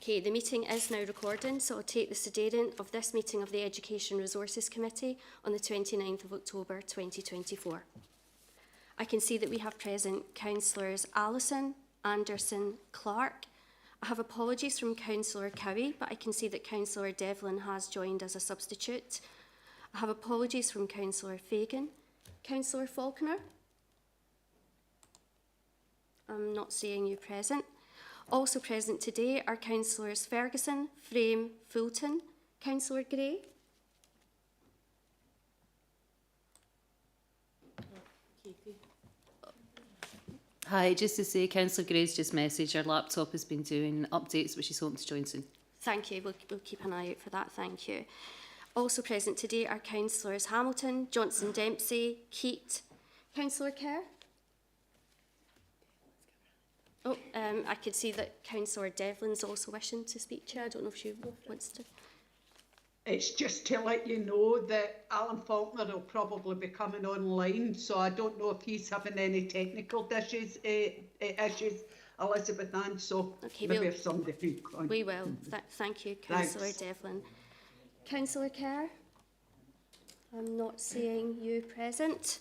Okay, the meeting is now recording, so I'll take the sedering of this meeting of the Education Resources Committee on the 29th of October 2024. I can see that we have present Councillors Allison, Anderson, Clark. I have apologies from Councillor Cowie, but I can see that Councillor Devlin has joined as a substitute. I have apologies from Councillor Fagan. Councillor Falconer? I'm not seeing you present. Also present today are Councillors Ferguson, Frame, Fulton. Councillor Gray? Hi, just to say, Councillor Gray's just messaged her laptop has been doing updates, but she's hoping to join soon. Thank you. We'll keep an eye out for that. Thank you. Also present today are Councillors Hamilton, Johnson Dempsey, Keat. Councillor Kerr? Oh, I could see that Councillor Devlin's also wishing to speak to you. I don't know if she wants to. It's just to let you know that Alan Faulkner will probably be coming online, so I don't know if he's having any technical issues, Elizabeth Ann, so okay, maybe if somebody could. We will. Thank you, Councillor Devlin. Councillor Kerr? I'm not seeing you present.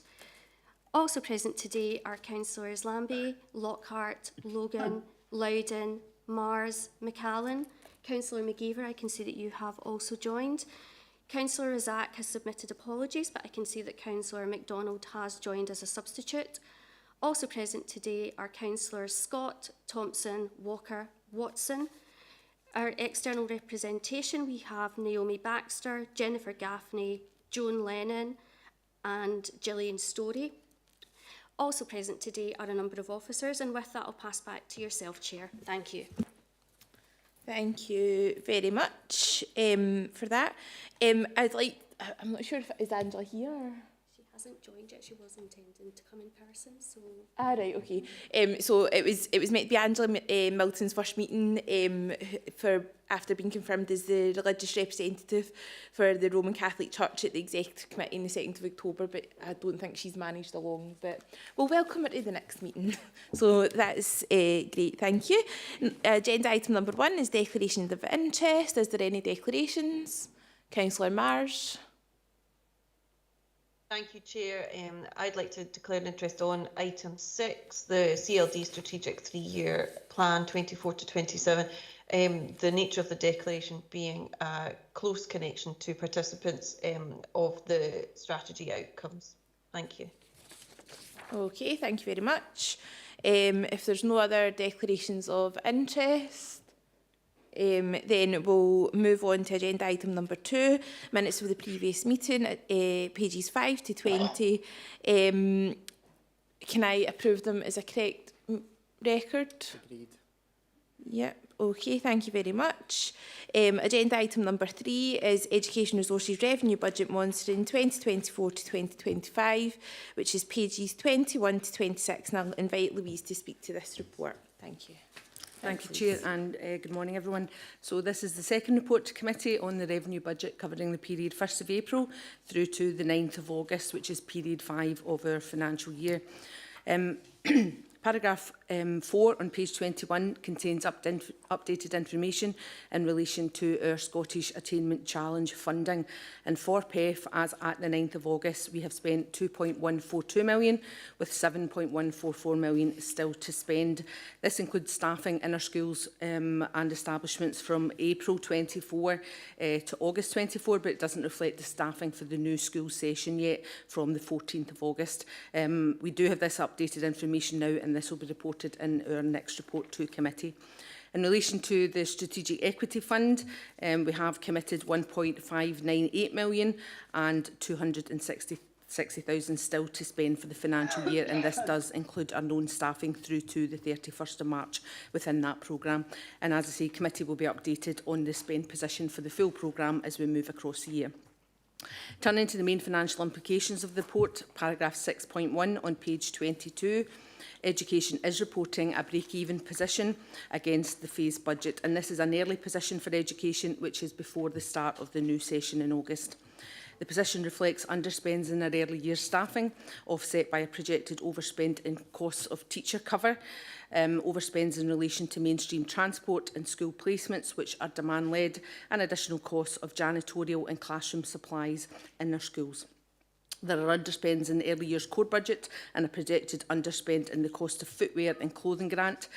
Also present today are Councillors Lambie, Lockhart, Logan, Loudon, Mars, McAllen. Councillor McGeever, I can see that you have also joined. Councillor Razak has submitted apologies, but I can see that Councillor MacDonald has joined as a substitute. Also present today are Councillors Scott, Thompson, Walker, Watson. Our external representation, we have Naomi Baxter, Jennifer Gaffney, Joan Lennon and Gillian Story. Also present today are a number of officers, and with that I'll pass back to yourself, Chair. Thank you. Thank you very much for that. I'd like, I'm not sure if, is Angela here? She hasn't joined yet. She was intending to come in person, so... Ah, right, okay. So it was meant to be Angela Milton's first meeting for after being confirmed as the religious representative for the Roman Catholic Church at the Executive Committee on the 2nd of October, but I don't think she's managed along. But we'll welcome her to the next meeting. So that's great, thank you. Agenda item number 1 is declarations of interest. Is there any declarations? Councillor Marsh. Thank you, Chair. I'd like to declare an interest on item 6, the CLD Strategic 3-Year Plan 24 to 27. The nature of the declaration being a close connection to participants of the strategy outcomes. Thank you. Okay, thank you very much. If there's no other declarations of interest, then we'll move on to agenda item number 2, minutes of the previous meeting, pages 5 to 20. Can I approve them as a correct record? Agreed. Yep. Okay, thank you very much. Agenda item number 3 is Education Resources Revenue Budget Monitoring 2024 to 2025, which is pages 21 to 26, and I'll invite Louise to speak to this report. Thank you. Thank you, Chair, and good morning, everyone. So this is the second report to committee on the revenue budget covering the period 1st of April through to the 9th of August, which is period 5 of our financial year. Paragraph 4 on page 21 contains updated information in relation to our Scottish Attainment Challenge funding. And for PEF, as at the 9th of August, we have spent 2.142 million, with 7.144 million still to spend. This includes staffing in our schools and establishments from April 24 to August 24, but it doesn't reflect the staffing for the new school session yet from the 14th of August. We do have this updated information now, and this will be reported in our next report to committee. In relation to the Strategic Equity Fund, we have committed 1.598 million and 260,000 still to spend for the financial year, and this does include our known staffing through to the 31st of March within that programme. And as I say, committee will be updated on the spend position for the full programme as we move across the year. Turning to the main financial implications of the report, paragraph 6.1 on page 22. Education is reporting a break-even position against the phased budget, and this is an early position for education, which is before the start of the new session in August. The position reflects underspends in our early years staffing, offset by a projected overspend in costs of teacher cover, overspends in relation to mainstream transport and school placements, which are demand-led, and additional costs of janitorial and classroom supplies in our schools. There are underspends in the early years core budget and a projected underspend in the cost of footwear and clothing grant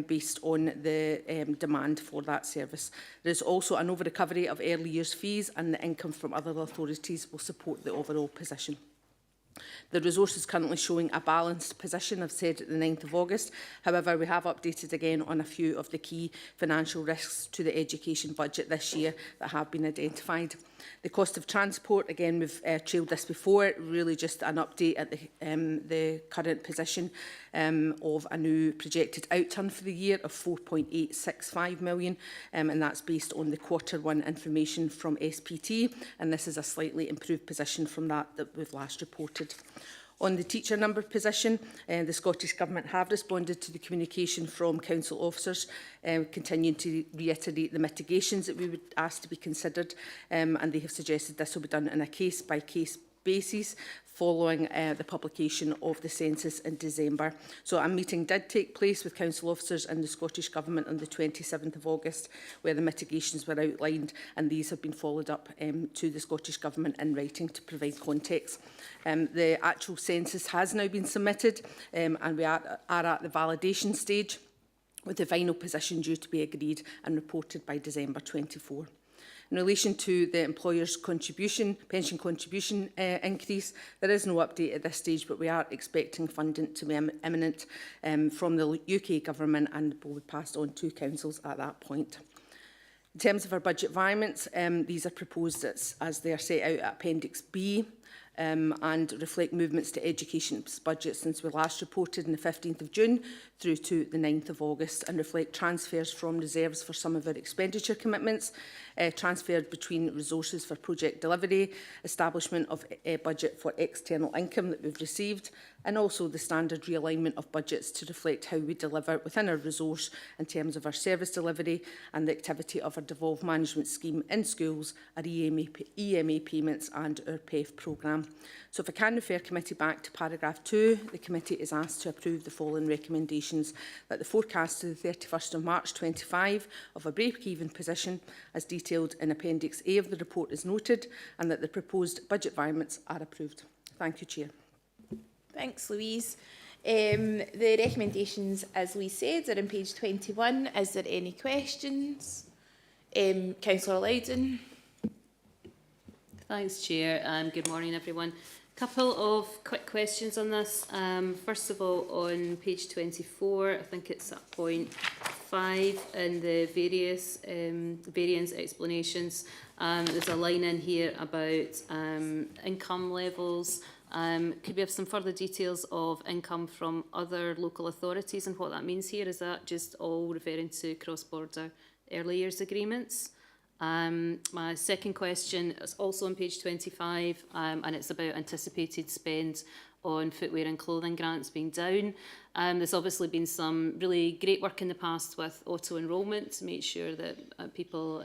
based on the demand for that service. There is also an over-recovery of early years fees, and the income from other authorities will support the overall position. The resource is currently showing a balanced position, I've said, at the 9th of August. However, we have updated again on a few of the key financial risks to the education budget this year that have been identified. The cost of transport, again, we've trailed this before, really just an update at the current position of a new projected outturn for the year of 4.865 million, and that's based on the Q1 information from SPT, and this is a slightly improved position from that we've last reported. On the teacher number position, the Scottish Government have responded to the communication from council officers, continuing to reiterate the mitigations that we would ask to be considered, and they have suggested this will be done on a case-by-case basis following the publication of the census in December. So a meeting did take place with council officers and the Scottish Government on the 27th of August, where the mitigations were outlined, and these have been followed up to the Scottish Government in writing to provide context. The actual census has now been submitted, and we are at the validation stage, with the final position due to be agreed and reported by December 24. In relation to the employer's pension contribution increase, there is no update at this stage, but we are expecting funding to be imminent from the UK Government, and will be passed on to councils at that point. In terms of our budget environments, these are proposed as they are set out at Appendix B, and reflect movements to education's budget since we last reported on the 15th of June through to the 9th of August, and reflect transfers from reserves for some of our expenditure commitments, transferred between resources for project delivery, establishment of a budget for external income that we've received, and also the standard realignment of budgets to reflect how we deliver within our resource in terms of our service delivery and the activity of our devolved management scheme in schools, our EMA payments and our PEF programme. So if I can refer committee back to paragraph 2, the committee is asked to approve the following recommendations: that the forecast to the 31st of March 25 of a break-even position as detailed in Appendix A of the report is noted, and that the proposed budget environments are approved. Thank you, Chair. Thanks, Louise. The recommendations, as Louise said, are on page 21. Is there any questions? Councillor Loudon. Thanks, Chair. Good morning, everyone. Couple of quick questions on this. First of all, on page 24, I think it's at point 5 in the variance explanations. There's a line in here about income levels. Could we have some further details of income from other local authorities and what that means here? Is that just all referring to cross-border early years agreements? My second question is also on page 25, and it's about anticipated spend on footwear and clothing grants being down. There's obviously been some really great work in the past with auto-enrolment to make sure that people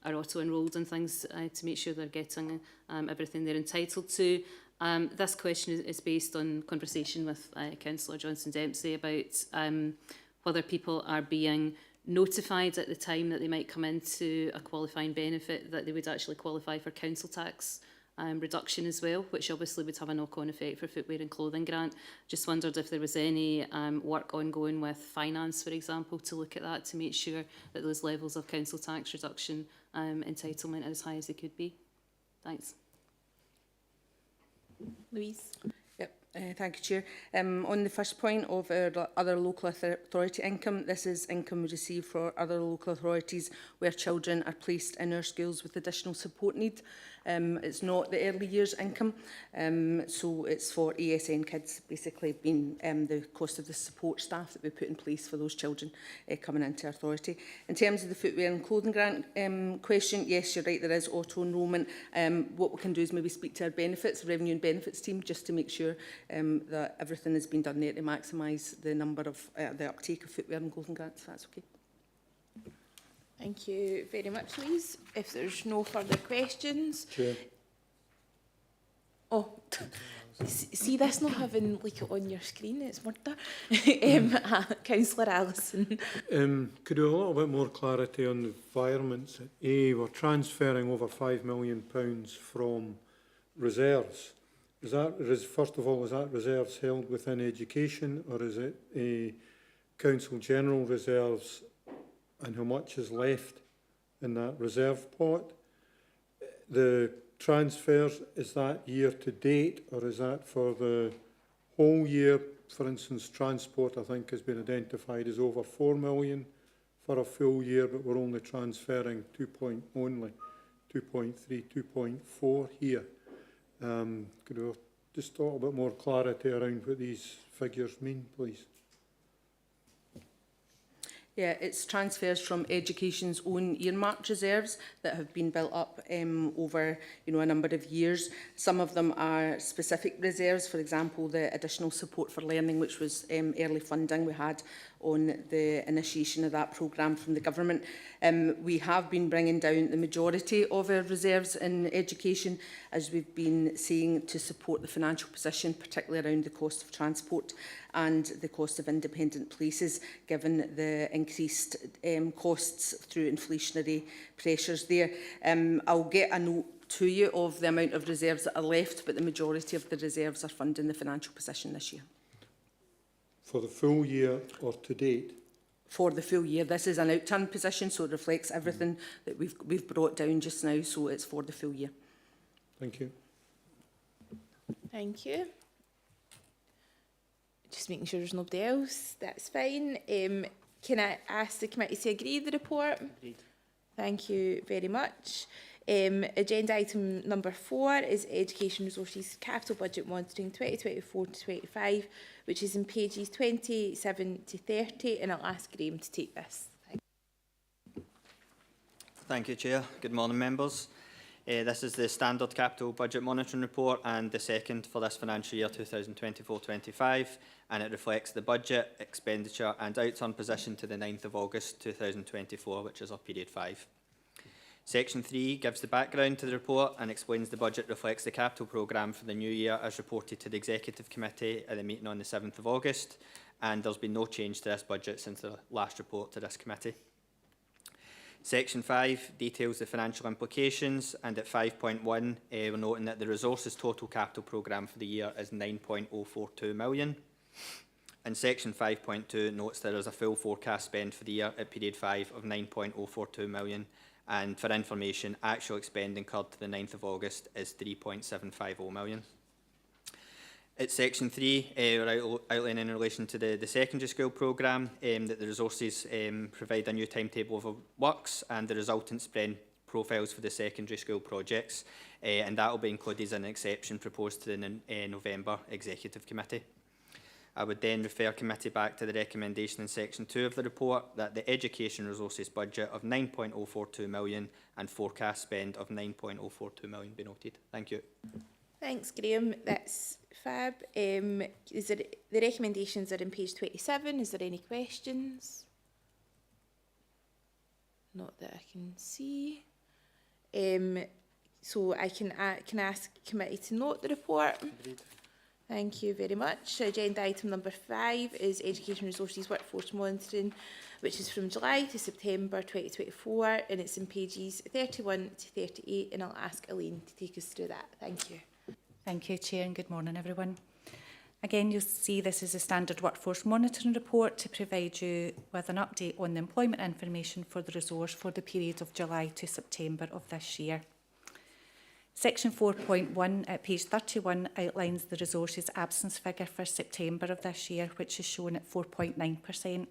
are auto-enrolled and things to make sure they're getting everything they're entitled to. This question is based on conversation with Councillor Johnson-Dempsey about whether people are being notified at the time that they might come into a qualifying benefit that they would actually qualify for council tax reduction as well, which obviously would have a knock-on effect for footwear and clothing grant. Just wondered if there was any work ongoing with finance, for example, to look at that to make sure that those levels of council tax reduction entitlement are as high as they could be. Thanks. Louise. Thank you, Chair. On the first point of our other local authority income, this is income received for other local authorities where children are placed in our schools with additional support need. It's not the early years income, so it's for ASN kids, basically being the cost of the support staff that we put in place for those children coming into our authority. In terms of the footwear and clothing grant question, yes, you're right, there is auto-enrolment. What we can do is maybe speak to our revenue and benefits team, just to make sure that everything has been done there to maximise the number of the uptake of footwear and clothing grants, if that's okay. Thank you very much, Louise. If there's no further questions... Chair. See this not having like it on your screen, it's murder. Councillor Allison. Could you have a little bit more clarity on the environments? We're transferring over £5 million from reserves. Is that, first of all, is that reserves held within education, or is it council general reserves, and how much is left in that reserve pot? The transfers, is that year to date, or is that for the whole year? For instance, transport, I think, has been identified as over 4 million for a full year, but we're only transferring 2.3, 2.4 here. Could we just talk a bit more clarity around what these figures mean, please? Yeah, it's transfers from education's own earmarked reserves that have been built up over a number of years. Some of them are specific reserves, for example, the additional support for learning, which was early funding we had on the initiation of that programme from the government. We have been bringing down the majority of our reserves in education, as we've been seeing, to support the financial position, particularly around the cost of transport and the cost of independent places, given the increased costs through inflationary pressures there. I'll get a note to you of the amount of reserves that are left, but the majority of the reserves are funding the financial position this year. For the full year or to date? For the full year. This is an outturn position, so it reflects everything that we've brought down just now, so it's for the full year. Thank you. Thank you. Just making sure there's nobody else. That's fine. Can I ask the committee to agree with the report? Agreed. Thank you very much. Agenda item number 4 is Education Resources Capital Budget Monitoring 2024 to 25, which is in pages 27 to 30, and I'll ask Graham to take this. Thank you, Chair. Good morning, members. This is the standard capital budget monitoring report and the second for this financial year 2024-25, and it reflects the budget, expenditure and outturn position to the 9th of August 2024, which is our period 5. Section 3 gives the background to the report and explains the budget reflects the capital programme for the new year as reported to the Executive Committee at the meeting on the 7th of August, and there's been no change to this budget since the last report to this committee. Section 5 details the financial implications, and at 5.1 we're noting that the resources total capital programme for the year is 9.042 million. And Section 5.2 notes there is a full forecast spend for the year at period 5 of 9.042 million. And for information, actual expend incurred to the 9th of August is 3.750 million. At Section 3, we're outlining in relation to the secondary school programme that the resources provide a new timetable of works and the resultant spend profiles for the secondary school projects, and that will be included as an exception proposed to the November Executive Committee. I would then refer committee back to the recommendation in section 2 of the report that the education resources budget of 9.042 million and forecast spend of 9.042 million be noted. Thank you. Thanks, Graham. That's fab. The recommendations are in page 27. Is there any questions? Not that I can see. So I can ask committee to note the report. Agreed. Thank you very much. Agenda item number 5 is Education Resources Workforce Monitoring, which is from July to September 2024, and it's in pages 31 to 38, and I'll ask Elaine to take us through that. Thank you. Thank you, Chair, and good morning, everyone. Again, you'll see this is a standard workforce monitoring report to provide you with an update on the employment information for the resource for the period of July to September of this year. Section 4.1 at page 31 outlines the resources absence figure for September of this year, which is shown at 4.9%.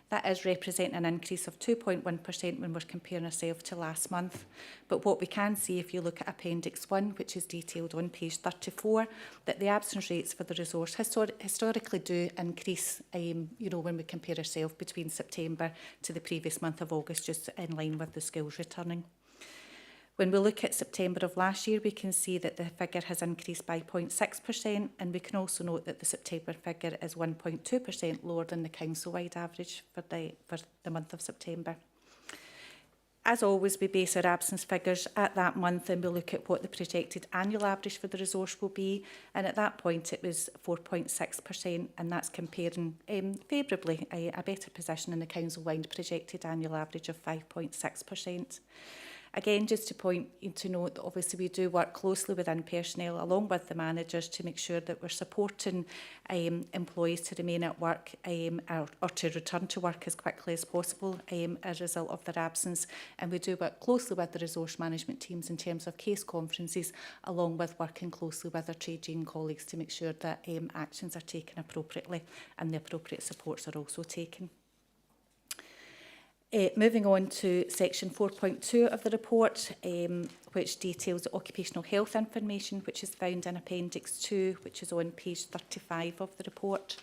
That is representing an increase of 2.1% when we're comparing ourselves to last month. But what we can see if you look at Appendix 1, which is detailed on page 34, that the absence rates for the resource historically do increase when we compare ourselves between September to the previous month of August, just in line with the schools returning. When we look at September of last year, we can see that the figure has increased by 0.6%, and we can also note that the September figure is 1.2% lower than the council-wide average for the month of September. As always, we base our absence figures at that month and we look at what the projected annual average for the resource will be. And at that point, it was 4.6%, and that's comparing favourably a better position in the council-wide projected annual average of 5.6%. Again, just to point you to note that obviously we do work closely within personnel along with the managers to make sure that we're supporting employees to remain at work or to return to work as quickly as possible as a result of their absence. And we do work closely with the resource management teams in terms of case conferences, along with working closely with our trade union colleagues to make sure that actions are taken appropriately and the appropriate supports are also taken. Moving on to section 4.2 of the report, which details the occupational health information, which is found in Appendix 2, which is on page 35 of the report.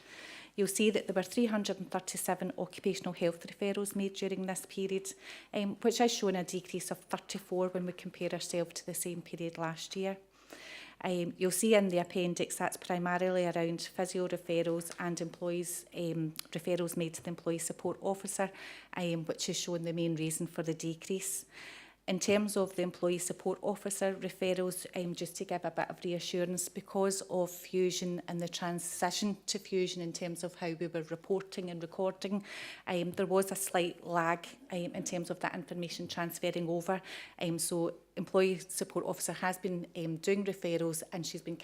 You'll see that there were 337 occupational health referrals made during this period, which has shown a decrease of 34 when we compare ourselves to the same period last year. You'll see in the appendix that's primarily around physio referrals and employees referrals made to the employee support officer, which has shown the main reason for the decrease. In terms of the employee support officer referrals, just to give a bit of reassurance, because of Fusion and the transition to Fusion in terms of how we were reporting and recording, there was a slight lag in terms of that information transferring over. So employee support officer has been doing referrals, and she's been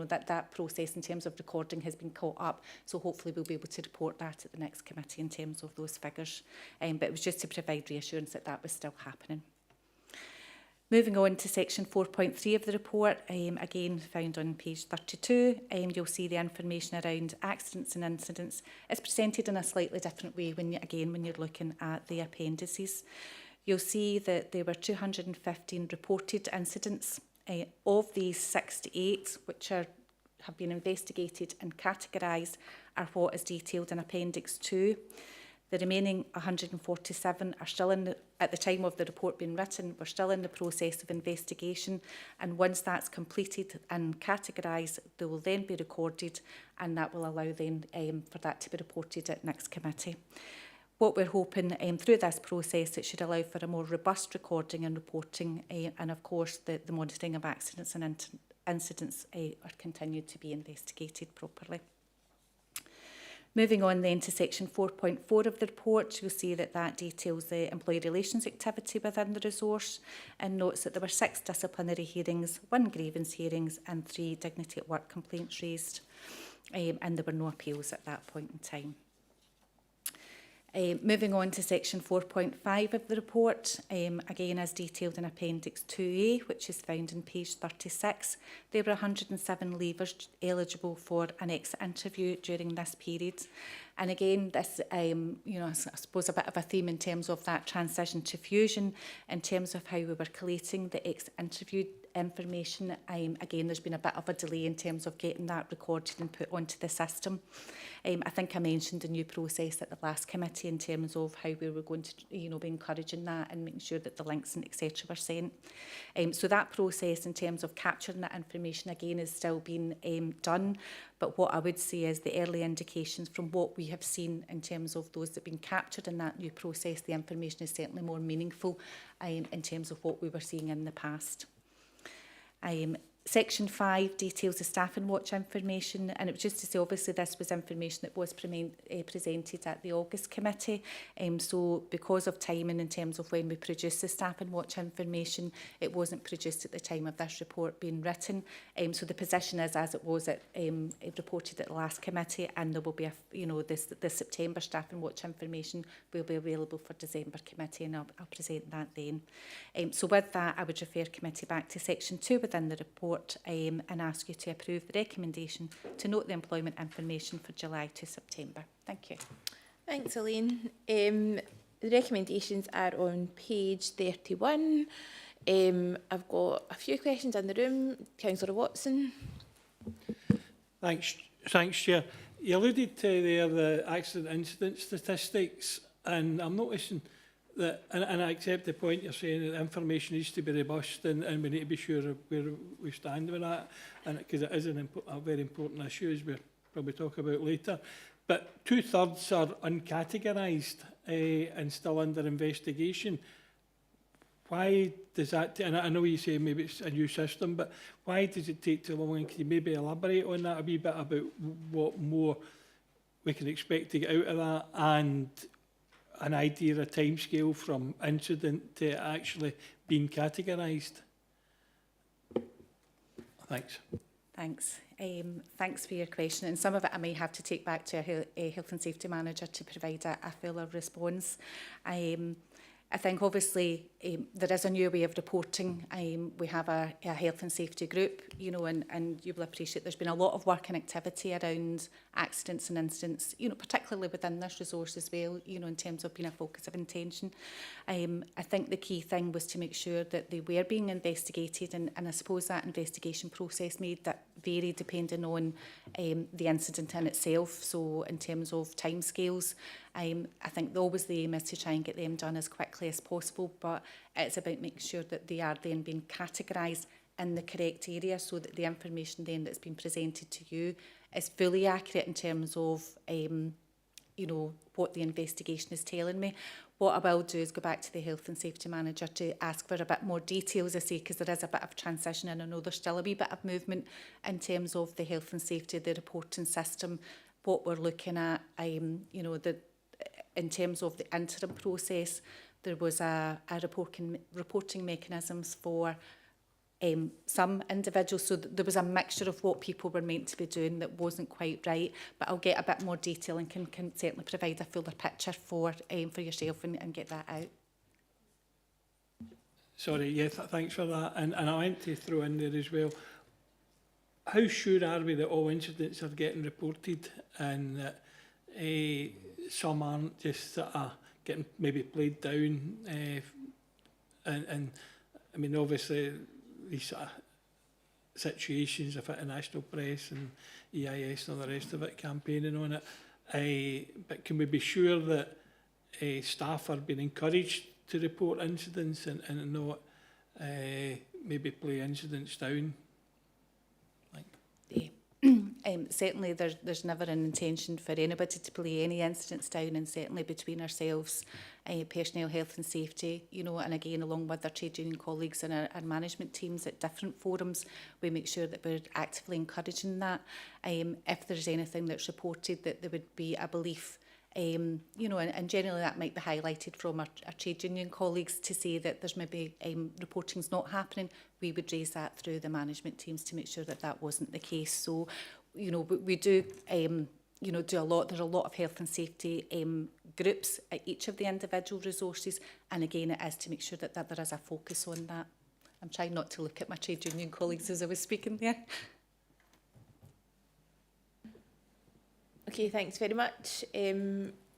that process in terms of recording has been caught up. So hopefully we'll be able to report that at the next committee in terms of those figures. But it was just to provide reassurance that that was still happening. Moving on to section 4.3 of the report, again found on page 32, you'll see the information around accidents and incidents. It's presented in a slightly different way when you're looking at the appendices. You'll see that there were 215 reported incidents. Of these, 68, which have been investigated and categorised, are what is detailed in Appendix 2. The remaining 147 are still at the time of the report being written, we're still in the process of investigation, and once that's completed and categorised, they will then be recorded, and that will allow then for that to be reported at next committee. What we're hoping through this process, it should allow for a more robust recording and reporting, and of course the monitoring of accidents and incidents are continued to be investigated properly. Moving on then to section 4.4 of the report, you'll see that that details the employee relations activity within the resource and notes that there were 6 disciplinary hearings, 1 grievance hearings and 3 dignity at work complaints raised, and there were no appeals at that point in time. Moving on to section 4.5 of the report, again as detailed in Appendix 2A, which is found in page 36, there were 107 leavers eligible for an exit interview during this period. And again, this, I suppose a bit of a theme in terms of that transition to Fusion, in terms of how we were collating the exit interview information. Again, there's been a bit of a delay in terms of getting that recorded and put onto the system. I think I mentioned the new process at the last committee in terms of how we were going to, be encouraging that and making sure that the links and etc. were sent. So that process in terms of capturing that information again is still being done. But what I would say is the early indications from what we have seen in terms of those that have been captured in that new process, the information is certainly more meaningful in terms of what we were seeing in the past. Section 5 details the staffing watch information, and it was just to say obviously this was information that was presented at the August committee, so because of timing in terms of when we produced the staffing watch information, it wasn't produced at the time of this report being written, so the position is as it was reported at the last committee, and there will be the September staffing watch information will be available for December committee, and I'll present that then. So with that, I would refer committee back to section 2 within the report, and ask you to approve the recommendation to note the employment information for July to September. Thank you. Thanks, Elaine. The recommendations are on page 31. I've got a few questions in the room. Councillor Watson. Thanks, Chair. You alluded to there the accident incident statistics, and I'm noticing that, and I accept the point you're saying, that information needs to be robust, and we need to be sure of where we stand with that, and because it is a very important issue, as we'll probably talk about later. But 2/3 are uncategorised and still under investigation. why does that, and I know you say maybe it's a new system, but why does it take too long? And can you maybe elaborate on that a wee bit about what more we can expect to get out of that, and an idea, a timescale from incident to actually being categorised? Thanks. Thanks. Thanks for your question. And some of it I may have to take back to a health and safety manager to provide a fuller response. I think obviously there is a new way of reporting. We have a health and safety group, you know, and you will appreciate there's been a lot of work and activity around accidents and incidents, you know, particularly within this resource as well, you know, in terms of being a focus of intention. I think the key thing was to make sure that they were being investigated, and I suppose that investigation process made that vary depending on the incident in itself. So in terms of timescales, I think always the aim is to try and get them done as quickly as possible, but it's about making sure that they are then being categorised in the correct area so that the information then that's been presented to you is fully accurate in terms of you know, what the investigation is telling me. What I will do is go back to the health and safety manager to ask for a bit more detail, as I say, because there is a bit of transition, and I know there's still a wee bit of movement in terms of the health and safety, the reporting system, what we're looking at, you know, in terms of the interim process, there was a reporting mechanisms for some individuals, so there was a mixture of what people were meant to be doing that wasn't quite right, but I'll get a bit more detail and can certainly provide a fuller picture for yourself and get that out. Sorry, yeah, thanks for that. And I want to throw in there as well, how sure are we that all incidents are getting reported and that some aren't just getting maybe played down? And I mean, obviously, these sort of situations of international press and EIS and all the rest of it campaigning on it. But can we be sure that staff are being encouraged to report incidents and not maybe play incidents down? Certainly there's never an intention for anybody to play any incidents down, and certainly between ourselves, personnel health and safety, you know, and again along with our trade union colleagues and our management teams at different forums, we make sure that we're actively encouraging that. If there's anything that's reported that there would be a belief, you know, and generally that might be highlighted from our trade union colleagues to say that there's maybe reporting's not happening, we would raise that through the management teams to make sure that that wasn't the case. So, you know, we do, you know, do a lot. There's a lot of health and safety groups at each of the individual resources, and again, it is to make sure that there is a focus on that. I'm trying not to look at my trade union colleagues as I was speaking there. Okay, thanks very much.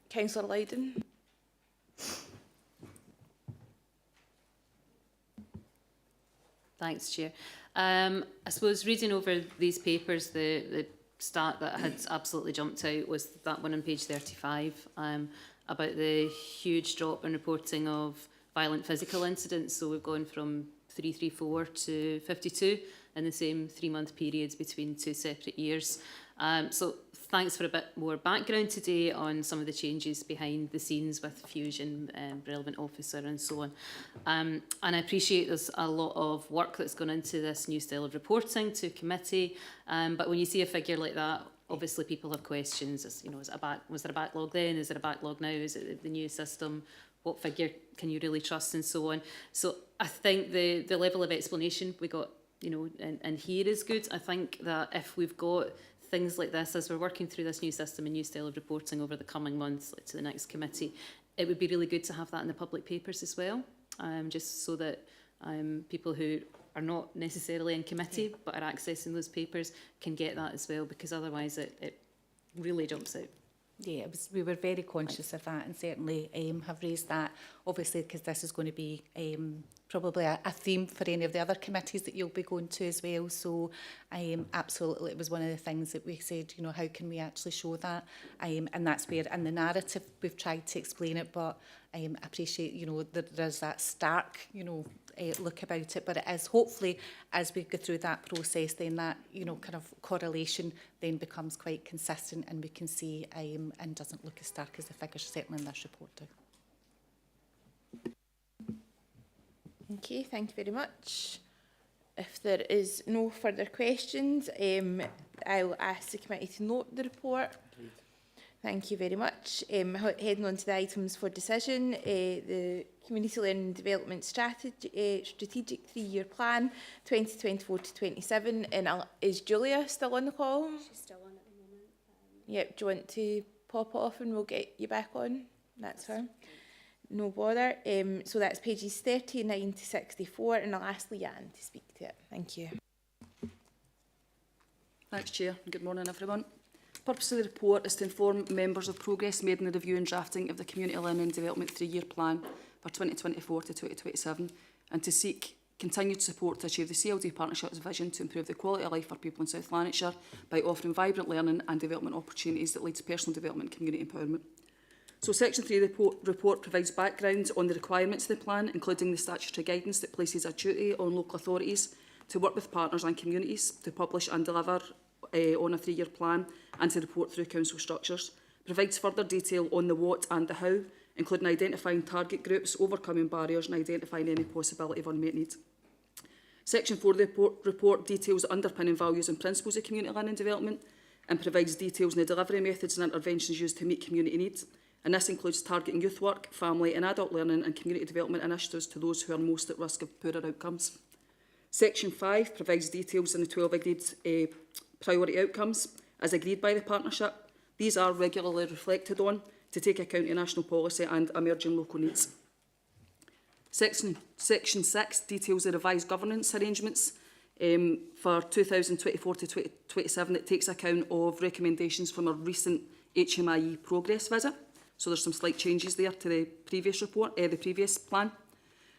Councillor Loudon. Thanks, Chair. I suppose reading over these papers, the stat that had absolutely jumped out was that one on page 35 about the huge drop in reporting of violent physical incidents. So we've gone from 334 to 52 in the same 3-month periods between 2 separate years. So thanks for a bit more background today on some of the changes behind the scenes with Fusion, relevant officer and so on. And I appreciate there's a lot of work that's gone into this new style of reporting to committee. But when you see a figure like that, obviously people have questions. As, you know, was there a backlog then? Is there a backlog now? Is it the new system? What figure can you really trust and so on? So I think the level of explanation we got, you know, and here is good. I think that if we've got things like this, as we're working through this new system and new style of reporting over the coming months, like to the next committee, it would be really good to have that in the public papers as well, just so that people who are not necessarily in committee but are accessing those papers can get that as well, because otherwise it really jumps out. Yeah, we were very conscious of that, and certainly have raised that, obviously, because this is going to be probably a theme for any of the other committees that you'll be going to as well. So absolutely, it was one of the things that we said, you know, how can we actually show that? And that's where in the narrative we've tried to explain it, but I appreciate, you know, that there's that stark, you know, look about it, but it is hopefully as we go through that process, then that, you know, kind of correlation then becomes quite consistent, and we can see and doesn't look as stark as the figures certainly in this report do. Okay, thank you very much. If there is no further questions, I'll ask the committee to note the report. Thank you very much. Heading on to the items for decision, the Community Learning Development Strategic 3-Year Plan 2024 to 27. And is Julia still on the call? She's still on at the moment. Yep, do you want to pop it off and we'll get you back on? That's her. No bother. So that's pages 39 to 64, and I'll ask Leanne to speak to it. Thank you. Thanks, Chair. Good morning, everyone. The purpose of the report is to inform members of progress made in the review and drafting of the Community Learning and Development 3-Year Plan for 2024 to 2027, and to seek continued support to achieve the CLD Partnership's vision to improve the quality of life for people in South Lanarkshire by offering vibrant learning and development opportunities that lead to personal development and community empowerment. So Section 3 of the report provides background on the requirements of the plan, including the statutory guidance that places a duty on local authorities to work with partners and communities to publish and deliver on a 3-year plan and to report through council structures. Provides further detail on the what and the how, including identifying target groups, overcoming barriers and identifying any possibility of unmet need. Section 4 of the report details the underpinning values and principles of community learning and development and provides details on the delivery methods and interventions used to meet community needs. And this includes targeting youth work, family and adult learning and community development initiatives to those who are most at risk of poorer outcomes. Section 5 provides details on the 12 agreed priority outcomes as agreed by the partnership. These are regularly reflected on to take account of national policy and emerging local needs. Section 6 details the revised governance arrangements for 2024 to 2027 that takes account of recommendations from a recent HMIE progress visit. So there's some slight changes there to the previous report, the previous plan.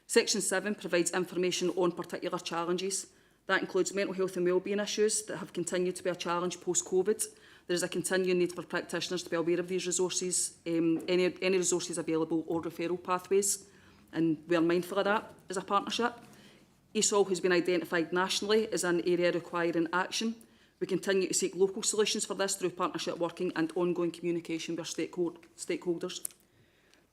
Section 7 provides information on particular challenges. That includes mental health and wellbeing issues that have continued to be a challenge post-COVID. There is a continuing need for practitioners to be aware of these resources, any resources available or referral pathways, and we are mindful of that as a partnership. ESOL has been identified nationally as an area requiring action. We continue to seek local solutions for this through partnership working and ongoing communication with our stakeholders.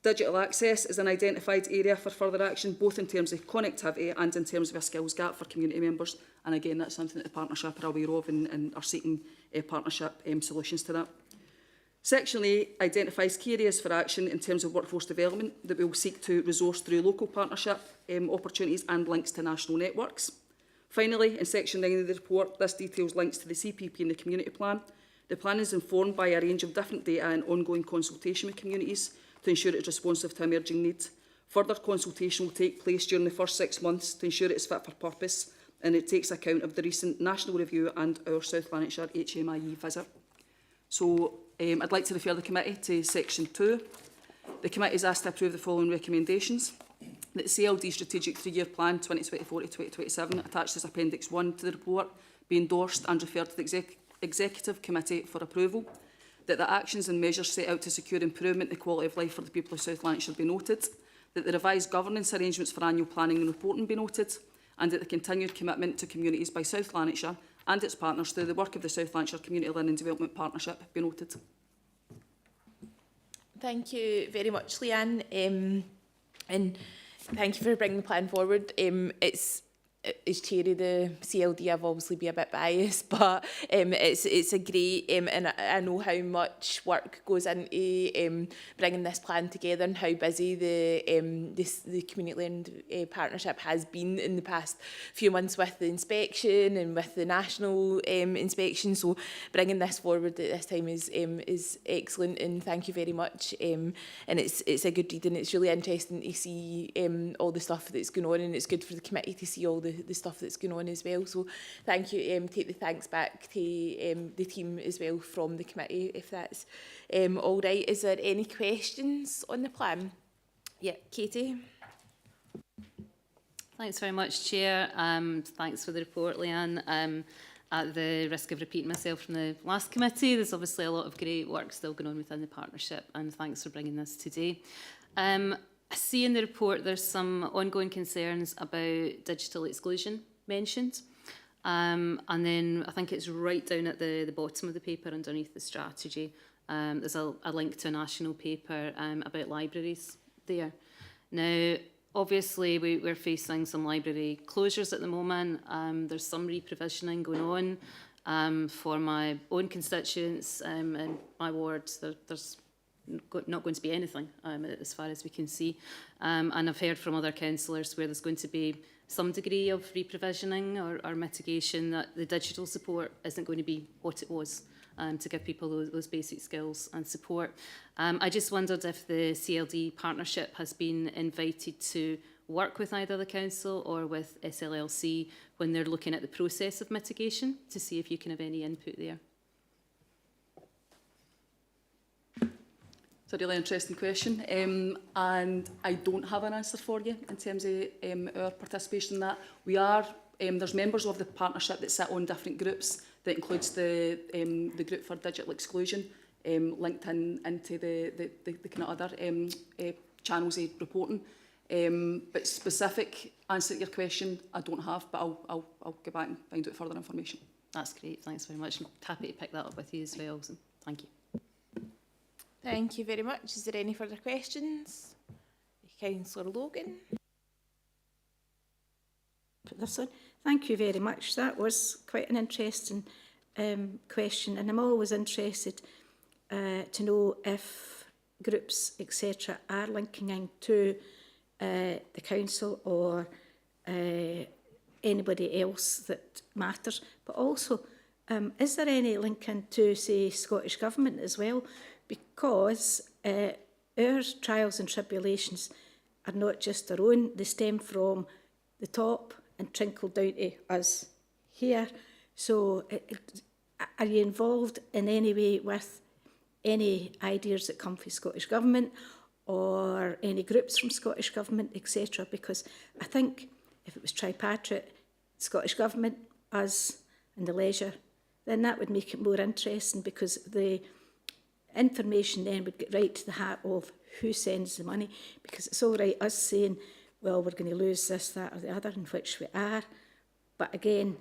Digital access is an identified area for further action, both in terms of connectivity and in terms of a skills gap for community members. And again, that's something that the partnership are aware of and are seeking partnership solutions to that. Section 8 identifies key areas for action in terms of workforce development that we will seek to resource through local partnership opportunities and links to national networks. Finally, in Section 9 of the report, this details links to the CPP and the community plan. The plan is informed by a range of different data and ongoing consultation with communities to ensure it is responsive to emerging needs. Further consultation will take place during the first 6 months to ensure it is fit for purpose, and it takes account of the recent national review and our South Lanarkshire HMIE visit. So I'd like to refer the committee to Section 2. The committee is asked to approve the following recommendations. That the CLD Strategic 3-Year Plan 2024 to 2027, attached as Appendix 1 to the report, be endorsed and referred to the Executive Committee for approval. That the actions and measures set out to secure improvement in the quality of life for the people of South Lanarkshire be noted. That the revised governance arrangements for annual planning and reporting be noted. And that the continued commitment to communities by South Lanarkshire and its partners through the work of the South Lanarkshire Community Learning and Development Partnership be noted. Thank you very much, Leanne. And thank you for bringing the plan forward. As chair of the CLD, I've obviously been a bit biased, but it's a great, and I know how much work goes into bringing this plan together and how busy the Community Learning Partnership has been in the past few months with the inspection and with the national inspection. So bringing this forward at this time is excellent, and thank you very much. And it's a good read, and it's really interesting to see all the stuff that's going on, and it's good for the committee to see all the stuff that's going on as well. So thank you. Take the thanks back to the team as well from the committee, if that's all right. Is there any questions on the plan? Yeah, Katie. Thanks very much, Chair. Thanks for the report, Leanne. At the risk of repeating myself from the last committee, there's obviously a lot of great work still going on within the partnership, and thanks for bringing this today. I see in the report there's some ongoing concerns about digital exclusion mentioned. And then I think it's right down at the bottom of the paper underneath the strategy. There's a link to a national paper about libraries there. Now, obviously, we're facing some library closures at the moment. There's some reprovisioning going on for my own constituents in my ward. There's not going to be anything as far as we can see. And I've heard from other councillors where there's going to be some degree of reprovisioning or mitigation, that the digital support isn't going to be what it was to give people those basic skills and support. I just wondered if the CLD partnership has been invited to work with either the council or with SLLC when they're looking at the process of mitigation, to see if you can have any input there. It's a really interesting question, and I don't have an answer for you in terms of our participation in that. We are, there's members of the partnership that sit on different groups. That includes the group for digital exclusion, linked into the kind of other channels of reporting. But specific answer to your question, I don't have, but I'll go back and find out further information. That's great, thanks very much. I'm happy to pick that up with you as well, so thank you. Thank you very much. Is there any further questions? Councillor Logan. Put this on. Thank you very much. That was quite an interesting question, and I'm always interested to know if groups, etc., are linking in to the council or anybody else that matters. But also, is there any link into, say, Scottish Government as well? Because our trials and tribulations are not just our own, they stem from the top and trickle down to us here. So are you involved in any way with any ideas that come from Scottish Government or any groups from Scottish Government, etc.? Because I think if it was tripartite, Scottish Government, us and the leisure, then that would make it more interesting, because the information then would get right to the heart of who sends the money. Because it's all right us saying, well, we're going to lose this, that or the other, in which we are. But again,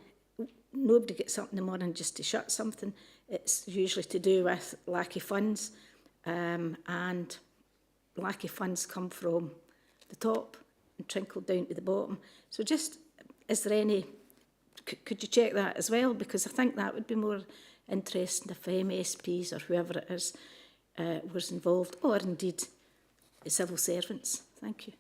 nobody gets up in the morning just to shut something. It's usually to do with lack of funds, and lack of funds come from the top and trickle down to the bottom. So just, is there any, could you check that as well? Because I think that would be more interesting if MSPs or whoever it is was involved, or indeed civil servants. Thank you.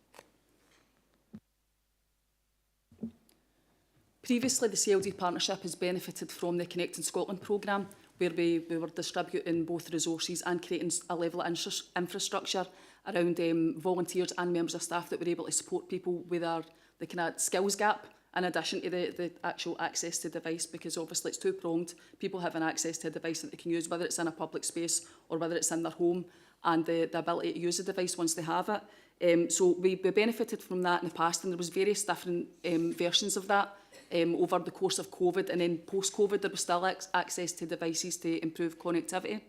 Previously, the CLD partnership has benefited from the Connecting Scotland programme, where we were distributing both resources and creating a level of infrastructure around volunteers and members of staff that were able to support people with the kind of skills gap, in addition to the actual access to the device, because obviously it's two-pronged. People having access to a device that they can use, whether it's in a public space or whether it's in their home, and the ability to use the device once they have it. So we benefited from that in the past, and there was various different versions of that over the course of COVID, and then post-COVID there was still access to devices to improve connectivity.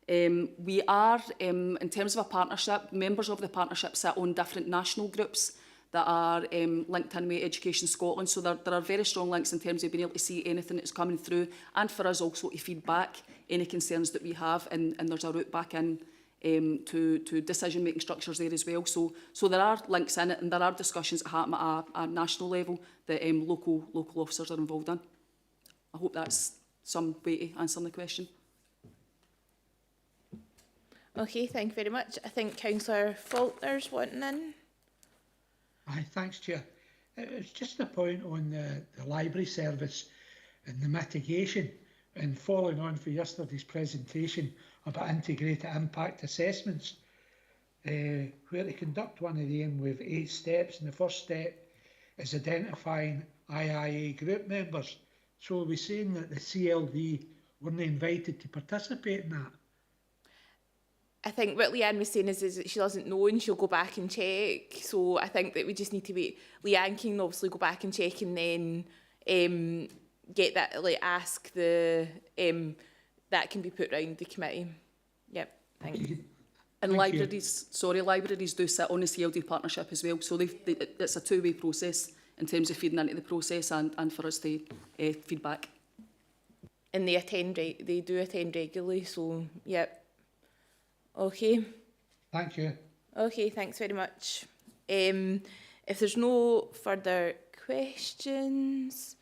We are, in terms of a partnership, members of the partnership sit on different national groups that are linked in with Education Scotland. So there are very strong links in terms of being able to see anything that's coming through, and for us also to feed back any concerns that we have, and there's a route back in to decision-making structures there as well. So there are links in it, and there are discussions that happen at a national level that local officers are involved in. I hope that's some way to answer the question. Okay, thank you very much. I think Councillor Faulkner's wanting in. Aye, thanks, Chair. It's just a point on the library service and the mitigation, and following on for yesterday's presentation about integrated impact assessments, where to conduct one of them with 8 steps, and the first step is identifying IIA group members. So are we saying that the CLD weren't invited to participate in that? I think what Leanne was saying is that she doesn't know and she'll go back and check. So I think that we just need to wait. Leanne can obviously go back and check, and then get that, like, ask the that can be put round the committee. Yep, thank you. And libraries do sit on the CLD partnership as well. So it's a two-way process in terms of feeding into the process and for us to feedback. And they do attend regularly. So yep. Okay. Thank you. Okay, thanks very much. If there's no further questions,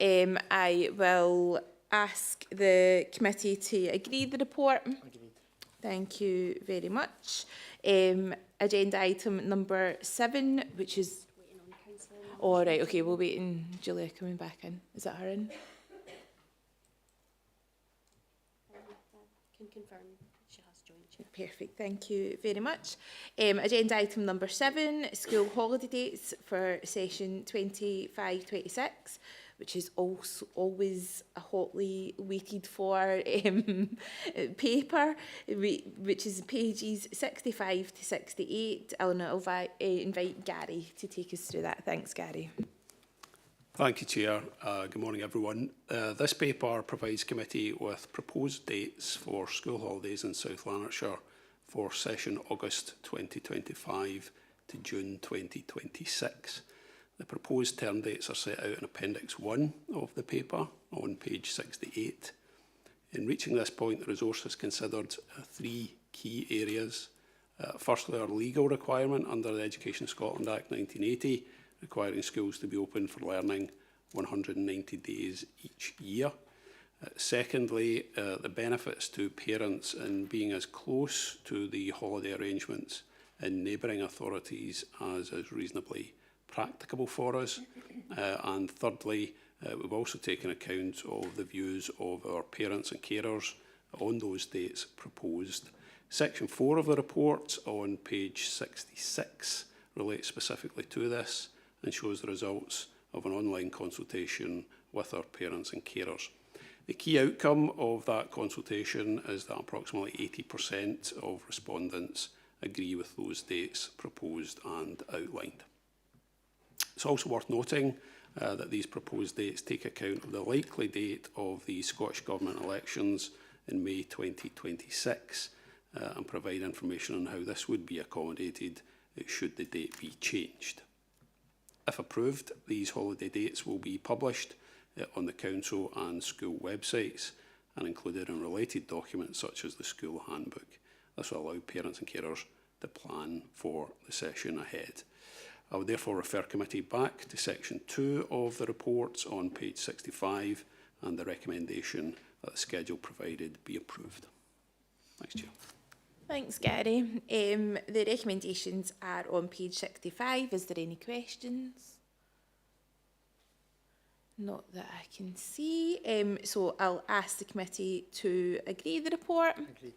I will ask the committee to agree the report. Agreed. Thank you very much. Agenda item number 7, which is... Oh, right, okay, we'll wait on Julia coming back in. Is that her in? Can confirm she has joined. Perfect, thank you very much. Agenda item number 7, school holiday dates for session 25-26, which is also always a hotly waited for paper, which is pages 65 to 68. I'll now invite Gary to take us through that. Thanks, Gary. Thank you, Chair. Good morning, everyone. This paper provides committee with proposed dates for school holidays in South Lanarkshire for session August 2025 to June 2026. The proposed term dates are set out in Appendix 1 of the paper on page 68. In reaching this point, the resource has considered 3 key areas. Firstly, our legal requirement under the Education Scotland Act 1980, requiring schools to be open for learning 190 days each year. Secondly, the benefits to parents in being as close to the holiday arrangements in neighbouring authorities as is reasonably practicable for us. And thirdly, we've also taken account of the views of our parents and carers on those dates proposed. Section 4 of the report on page 66 relates specifically to this and shows the results of an online consultation with our parents and carers. The key outcome of that consultation is that approximately 80% of respondents agree with those dates proposed and outlined. It's also worth noting that these proposed dates take account of the likely date of the Scottish Government elections in May 2026 and provide information on how this would be accommodated should the date be changed. If approved, these holiday dates will be published on the Council and school websites and included in related documents such as the school handbook. This will allow parents and carers to plan for the session ahead. I would therefore refer committee back to section 2 of the report on page 65 and the recommendation that the schedule provided be approved. Thanks, Chair. Thanks, Gary. The recommendations are on page 65. Is there any questions? Not that I can see. So I'll ask the committee to agree the report. Agreed.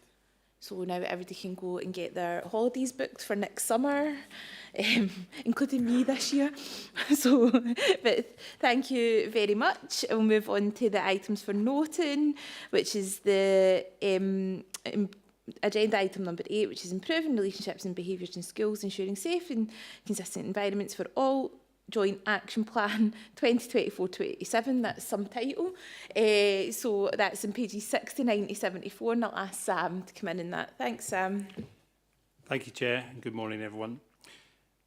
So now everybody can go and get their holidays booked for next summer, including me this year. So, but thank you very much. We'll move on to the items for noting, which is the agenda item number 8, which is improving relationships and behaviours in schools, ensuring safe and consistent environments for all. Joint Action Plan 2024-27, that's some title. So that's in pages 69 to 74, and I'll ask Sam to come in that. Thanks, Sam. Thank you, Chair, and good morning, everyone.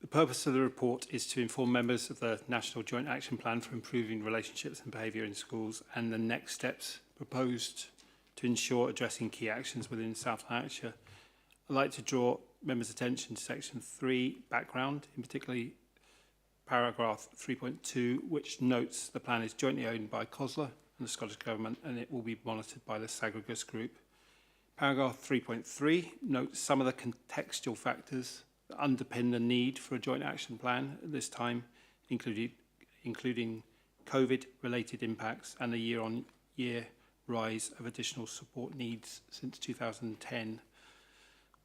The purpose of the report is to inform members of the National Joint Action Plan for improving relationships and behaviour in schools and the next steps proposed to ensure addressing key actions within South Lanarkshire. I'd like to draw members' attention to section 3, background, in particularly paragraph 3.2, which notes the plan is jointly owned by COSLA and the Scottish Government and it will be monitored by the Sagregas Group. Paragraph 3.3 notes some of the contextual factors that underpin the need for a joint action plan at this time, including COVID-related impacts and the year-on-year rise of additional support needs since 2010.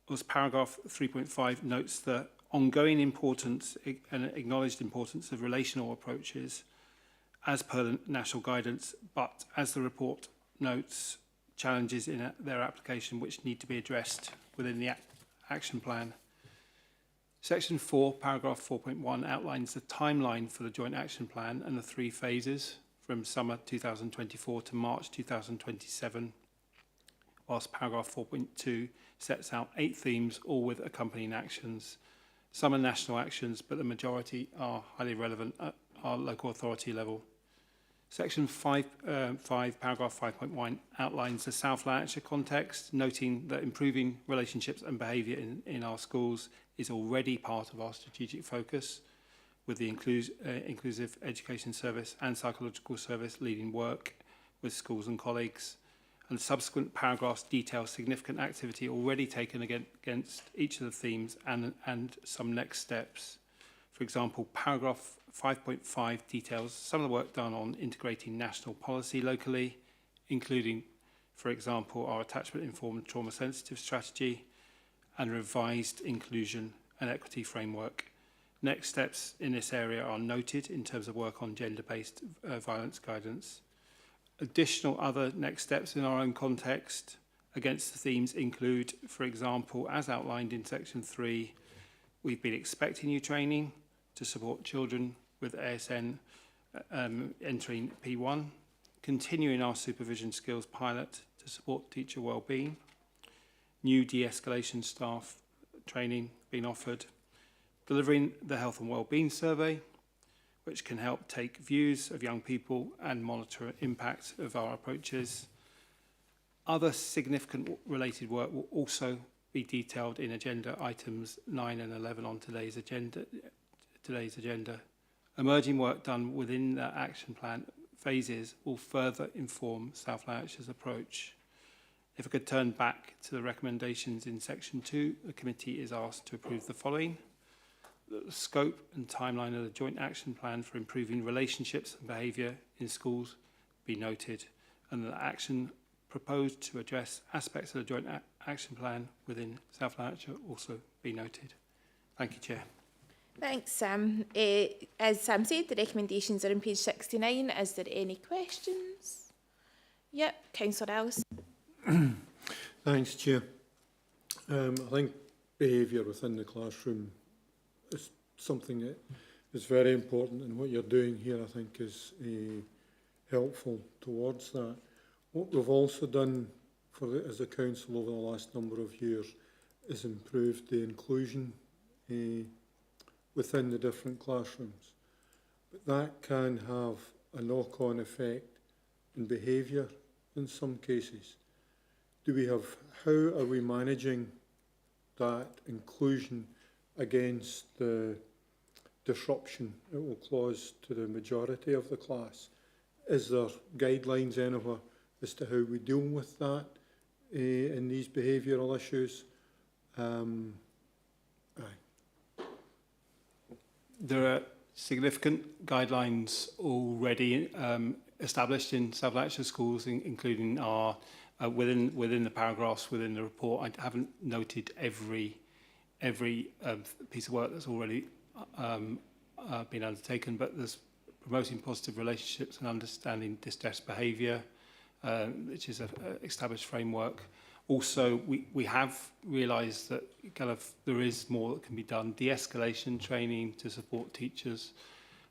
As paragraph 3.5 notes the ongoing importance and acknowledged importance of relational approaches as per the national guidance, but as the report notes, challenges in their application which need to be addressed within the action plan. Section 4, paragraph 4.1 outlines the timeline for the joint action plan and the 3 phases from summer 2024 to March 2027, whilst paragraph 4.2 sets out 8 themes, all with accompanying actions. Some are national actions, but the majority are highly relevant at our local authority level. Section 5, paragraph 5.1 outlines the South Lanarkshire context, noting that improving relationships and behaviour in our schools is already part of our strategic focus. with the Inclusive Education Service and Psychological Service leading work with schools and colleagues. And subsequent paragraphs detail significant activity already taken against each of the themes and some next steps. For example, paragraph 5.5 details some of the work done on integrating national policy locally, including, for example, our attachment-informed trauma-sensitive strategy and revised inclusion and equity framework. Next steps in this area are noted in terms of work on gender-based violence guidance. Additional other next steps in our own context against the themes include, for example, as outlined in section 3, we've been expecting new training to support children with ASN entering P1, continuing our supervision skills pilot to support teacher wellbeing, new de-escalation staff training being offered, delivering the health and wellbeing survey, which can help take views of young people and monitor impact of our approaches. Other significant related work will also be detailed in agenda items 9 and 11 on today's agenda. Emerging work done within the action plan phases will further inform South Lanarkshire's approach. If I could turn back to the recommendations in section 2, the committee is asked to approve the following. The scope and timeline of the joint action plan for improving relationships and behaviour in schools be noted, and the action proposed to address aspects of the joint action plan within South Lanarkshire also be noted. Thank you, Chair. Thanks, Sam. As Sam said, the recommendations are on page 69. Is there any questions? Yep, Councillor Ellis. Thanks, Chair. I think behaviour within the classroom is something that is very important, and what you're doing here, I think, is helpful towards that. What we've also done as a council over the last number of years is improved the inclusion within the different classrooms. But that can have a knock-on effect in behaviour in some cases. How are we managing that inclusion against the disruption it will cause to the majority of the class? Is there guidelines anywhere as to how we deal with that in these behavioural issues? There are significant guidelines already established in South Lanarkshire schools, including our within the paragraphs within the report. I haven't noted every piece of work that's already been undertaken, but there's promoting positive relationships and understanding distressed behaviour, which is an established framework. Also, we have realised that there is more that can be done. De-escalation training to support teachers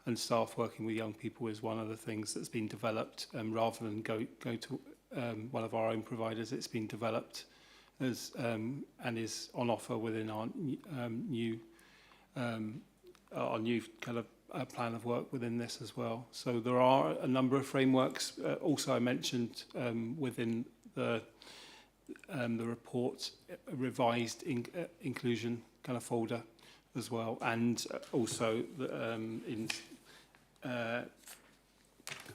and staff working with young people is one of the things that's been developed, rather than go to one of our own providers. It's been developed as and is on offer within our new kind of plan of work within this as well. So there are a number of frameworks. Also, I mentioned within the report, a revised inclusion kind of folder as well, and also in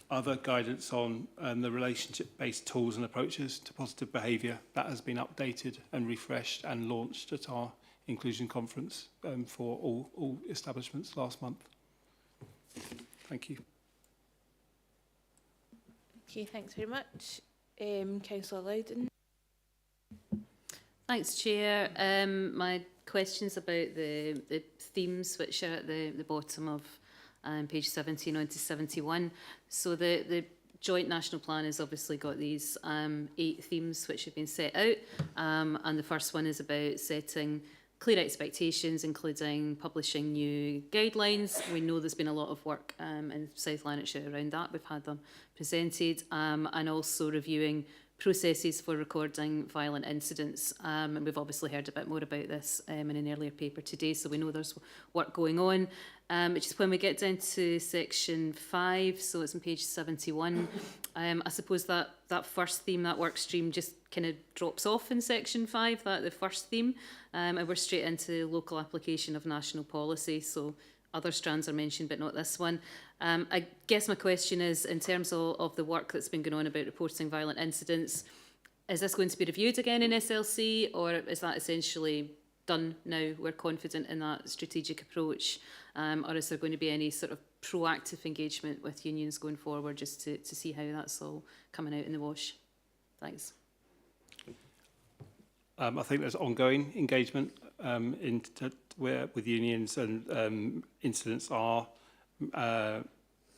other guidance on the relationship-based tools and approaches to positive behaviour. That has been updated and refreshed and launched at our inclusion conference for all establishments last month. Thank you. Okay, thanks very much. Councillor Loudon. Thanks, Chair. My question's about the themes which are at the bottom of page 17 on to 71. So the joint national plan has obviously got these 8 themes which have been set out, and the first one is about setting clear expectations, including publishing new guidelines. We know there's been a lot of work in South Lanarkshire around that. We've had them presented, and also reviewing processes for recording violent incidents. And we've obviously heard a bit more about this in an earlier paper today, so we know there's work going on. Which is when we get down to section 5, so it's on page 71. I suppose that first theme, that work stream, just kind of drops off in section 5, the first theme, and we're straight into local application of national policy. So other strands are mentioned, but not this one. I guess my question is, in terms of the work that's been going on about reporting violent incidents, is this going to be reviewed again in SLC, or is that essentially done now? We're confident in that strategic approach, or is there going to be any sort of proactive engagement with unions going forward, just to see how that's all coming out in the wash? Thanks. I think there's ongoing engagement with unions, and incidents are kind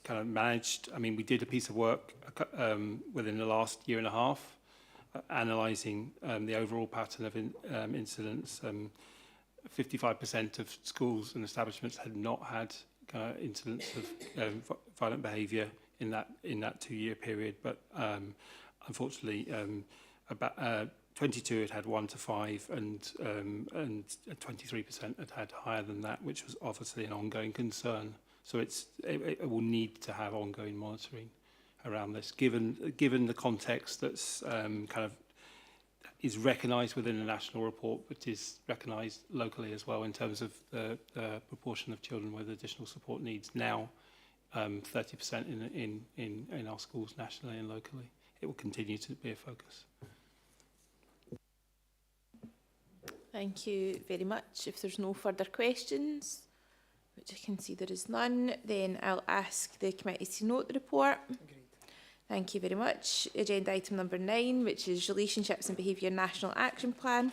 of managed. I mean, we did a piece of work within the last year and a half, analysing the overall pattern of incidents. 55% of schools and establishments had not had incidents of violent behaviour in that 2-year period, but unfortunately, about 22 had 1 to 5, and 23% had had higher than that, which was obviously an ongoing concern. So it will need to have ongoing monitoring around this, given the context that's kind of is recognised within the national report, but is recognised locally as well in terms of the proportion of children with additional support needs. Now, 30% in our schools nationally and locally. It will continue to be a focus. Thank you very much. If there's no further questions, which I can see there is none, then I'll ask the committee to note the report. Agreed. Thank you very much. Agenda item number 9, which is Relationships and Behaviour National Action Plan,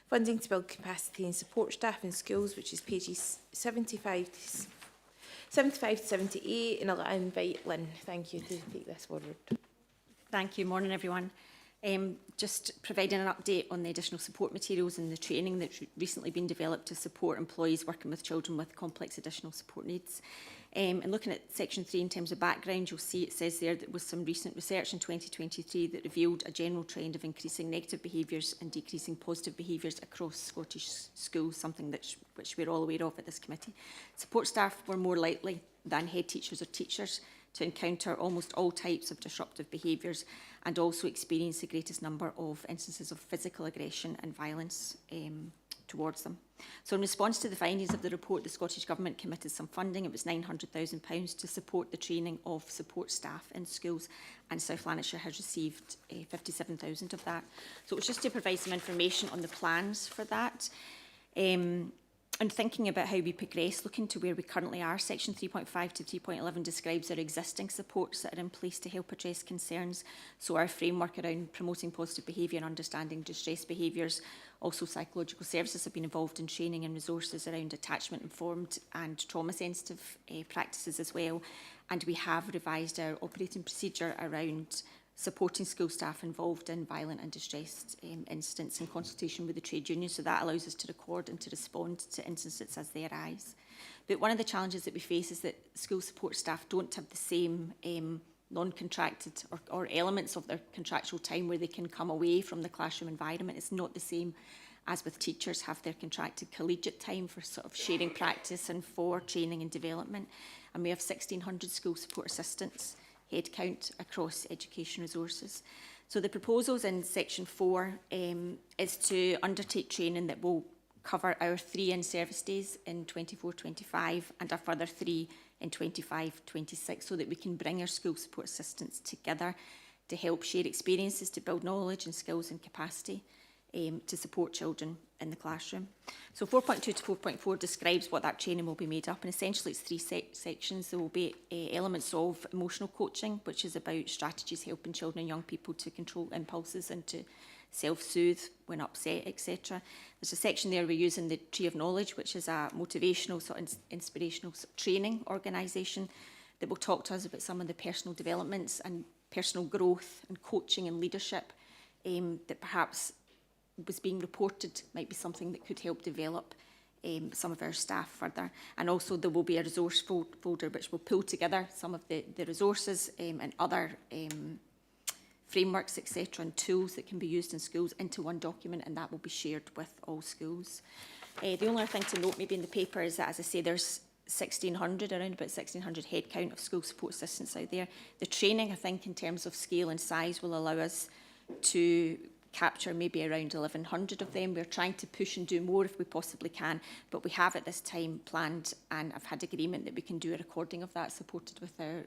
funding to build capacity and support staff in schools, which is pages 75 to 78, and I'll invite Lynn, thank you, to take this forward. Thank you. Morning, everyone. Just providing an update on the additional support materials and the training that's recently been developed to support employees working with children with complex additional support needs. And looking at section 3 in terms of background, you'll see it says there that there was some recent research in 2023 that revealed a general trend of increasing negative behaviours and decreasing positive behaviours across Scottish schools, something which we're all aware of at this committee. Support staff were more likely than head teachers or teachers to encounter almost all types of disruptive behaviours, and also experience the greatest number of instances of physical aggression and violence towards them. So in response to the findings of the report, the Scottish Government committed some funding. It was £900,000 to support the training of support staff in schools, and South Lanarkshire has received 57,000 of that. So it was just to provide some information on the plans for that. And thinking about how we progress, looking to where we currently are, section 3.5 to 3.11 describes our existing supports that are in place to help address concerns. So our framework around promoting positive behaviour and understanding distress behaviours. Also, psychological services have been involved in training and resources around attachment-informed and trauma-sensitive practices as well. And we have revised our operating procedure around supporting school staff involved in violent and distressed incidents in consultation with the trade union. So that allows us to record and to respond to incidents as they arise. But one of the challenges that we face is that school support staff don't have the same non-contracted or elements of their contractual time where they can come away from the classroom environment. It's not the same as with teachers have their contracted collegiate time for sort of sharing practice and for training and development. And we have 1,600 school support assistants headcount across education resources. So the proposals in section 4 is to undertake training that will cover our 3 in-service days in 24-25 and a further 3 in 25-26, so that we can bring our school support assistants together to help share experiences, to build knowledge and skills and capacity to support children in the classroom. So 4.2 to 4.4 describes what that training will be made up, and essentially it's 3 sections. There will be elements of emotional coaching, which is about strategies helping children and young people to control impulses and to self-soothe when upset, etc. There's a section there we're using the Tree of Knowledge, which is a motivational, sort of inspirational sort of training organisation that will talk to us about some of the personal developments and personal growth and coaching and leadership that perhaps was being reported might be something that could help develop some of our staff further. And also there will be a resource folder which will pull together some of the resources and other frameworks, etc., and tools that can be used in schools into one document, and that will be shared with all schools. The only other thing to note maybe in the paper is that, as I say, there's 1,600, around about 1,600 headcount of school support assistants out there. The training, I think, in terms of scale and size will allow us to capture maybe around 1,100 of them. We're trying to push and do more if we possibly can, but we have at this time planned, and I've had agreement that we can do a recording of that, supported with our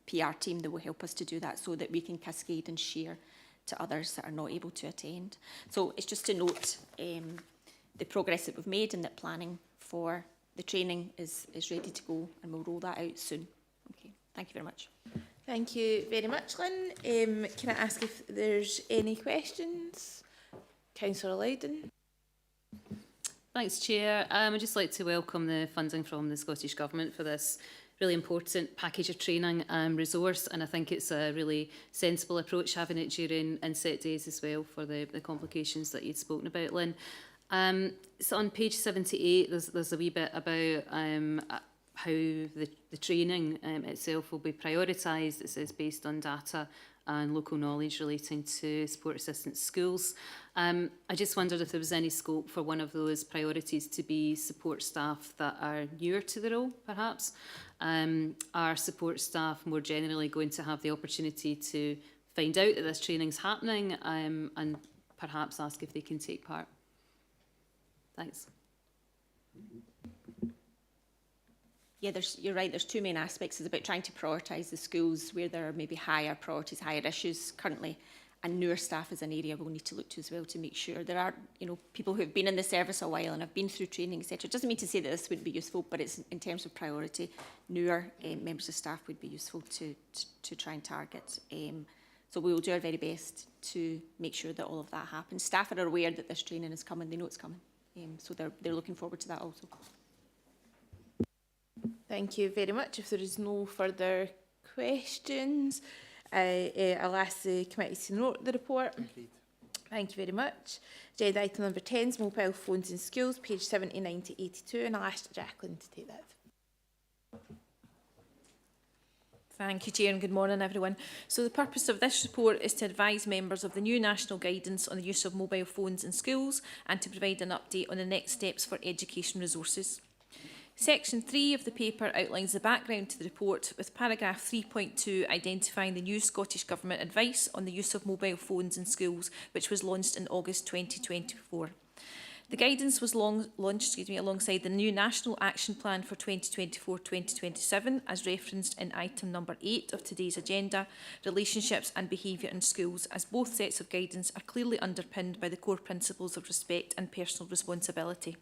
PR team that will help us to do that, so that we can cascade and share to others that are not able to attend. So it's just to note the progress that we've made, and that planning for the training is ready to go, and we'll roll that out soon. Okay, thank you very much. Thank you very much, Lynn. Can I ask if there's any questions? Councillor Loudon. Thanks, Chair. I'd just like to welcome the funding from the Scottish Government for this really important package of training and resource, and I think it's a really sensible approach, having it during inset days as well, for the complications that you'd spoken about, Lynn. So on page 78, there's a wee bit about how the training itself will be prioritised. It says based on data and local knowledge relating to support assistance schools. I just wondered if there was any scope for one of those priorities to be support staff that are newer to the role, perhaps. Are support staff more generally going to have the opportunity to find out that this training is happening, and perhaps ask if they can take part? Thanks. Yeah, you're right, there's two main aspects. It's about trying to prioritise the schools where there are maybe higher priorities, higher issues currently, and newer staff is an area we'll need to look to as well, to make sure there are, you know, people who have been in the service a while and have been through training, etc. It doesn't mean to say that this wouldn't be useful, but it's in terms of priority, newer members of staff would be useful to try and target. So we will do our very best to make sure that all of that happens. Staff are aware that this training is coming, they know it's coming, so they're looking forward to that also. Thank you very much. If there is no further questions, I'll ask the committee to note the report. Agreed. Thank you very much. Agenda item number 10 is mobile phones in schools, page 79 to 82, and I'll ask Jacqueline to take that. Thank you, Chair, and good morning, everyone. So the purpose of this report is to advise members of the new national guidance on the use of mobile phones in schools, and to provide an update on the next steps for education resources. Section 3 of the paper outlines the background to the report, with paragraph 3.2 identifying the new Scottish Government advice on the use of mobile phones in schools, which was launched in August 2024. The guidance was launched alongside the new National Action Plan for 2024-2027, as referenced in item number 8 of today's agenda, relationships and behaviour in schools, as both sets of guidance are clearly underpinned by the core principles of respect and personal responsibility.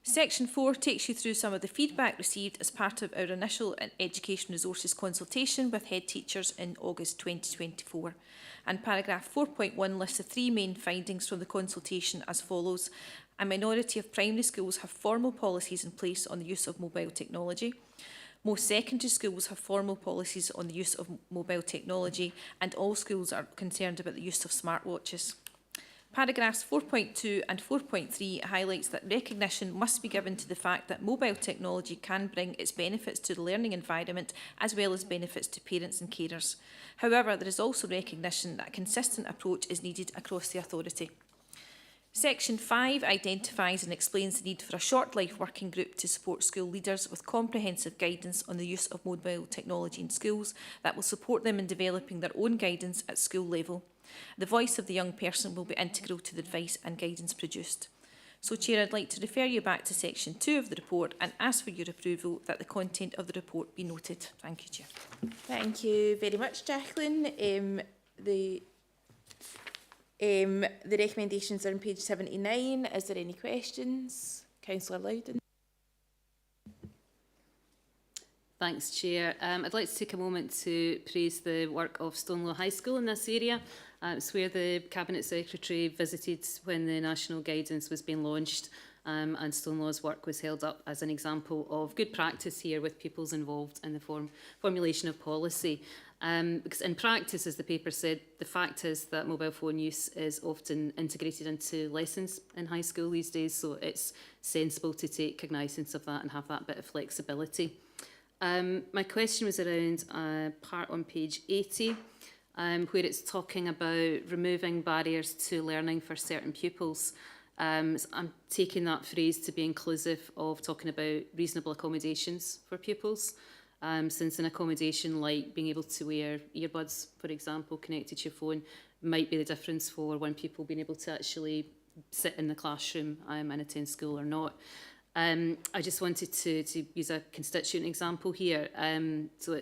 Section 4 takes you through some of the feedback received as part of our initial education resources consultation with head teachers in August 2024. And paragraph 4.1 lists the three main findings from the consultation as follows. A minority of primary schools have formal policies in place on the use of mobile technology. Most secondary schools have formal policies on the use of mobile technology, and all schools are concerned about the use of smartwatches. Paragraphs 4.2 and 4.3 highlights that recognition must be given to the fact that mobile technology can bring its benefits to the learning environment, as well as benefits to parents and carers. However, there is also recognition that a consistent approach is needed across the authority. Section 5 identifies and explains the need for a short life working group to support school leaders with comprehensive guidance on the use of mobile technology in schools that will support them in developing their own guidance at school level. The voice of the young person will be integral to the advice and guidance produced. So, Chair, I'd like to refer you back to Section 2 of the report and ask for your approval that the content of the report be noted. Thank you, Chair. Thank you very much, Jacqueline. The recommendations are on page 79. Is there any questions? Councillor Loudon. Thanks, Chair. I'd like to take a moment to praise the work of Stonelaw High School in this area. It's where the Cabinet Secretary visited when the national guidance was being launched, and Stonelaw's work was held up as an example of good practice here with pupils involved in the formulation of policy. Because in practice, as the paper said, the fact is that mobile phone use is often integrated into lessons in high school these days, so it's sensible to take cognizance of that and have that bit of flexibility. My question was around a part on page 80, where it's talking about removing barriers to learning for certain pupils. So I'm taking that phrase to be inclusive of talking about reasonable accommodations for pupils. since an accommodation like being able to wear earbuds, for example, connected to your phone, might be the difference for when people being able to actually sit in the classroom and attend school or not. I just wanted to use a constituent example here. So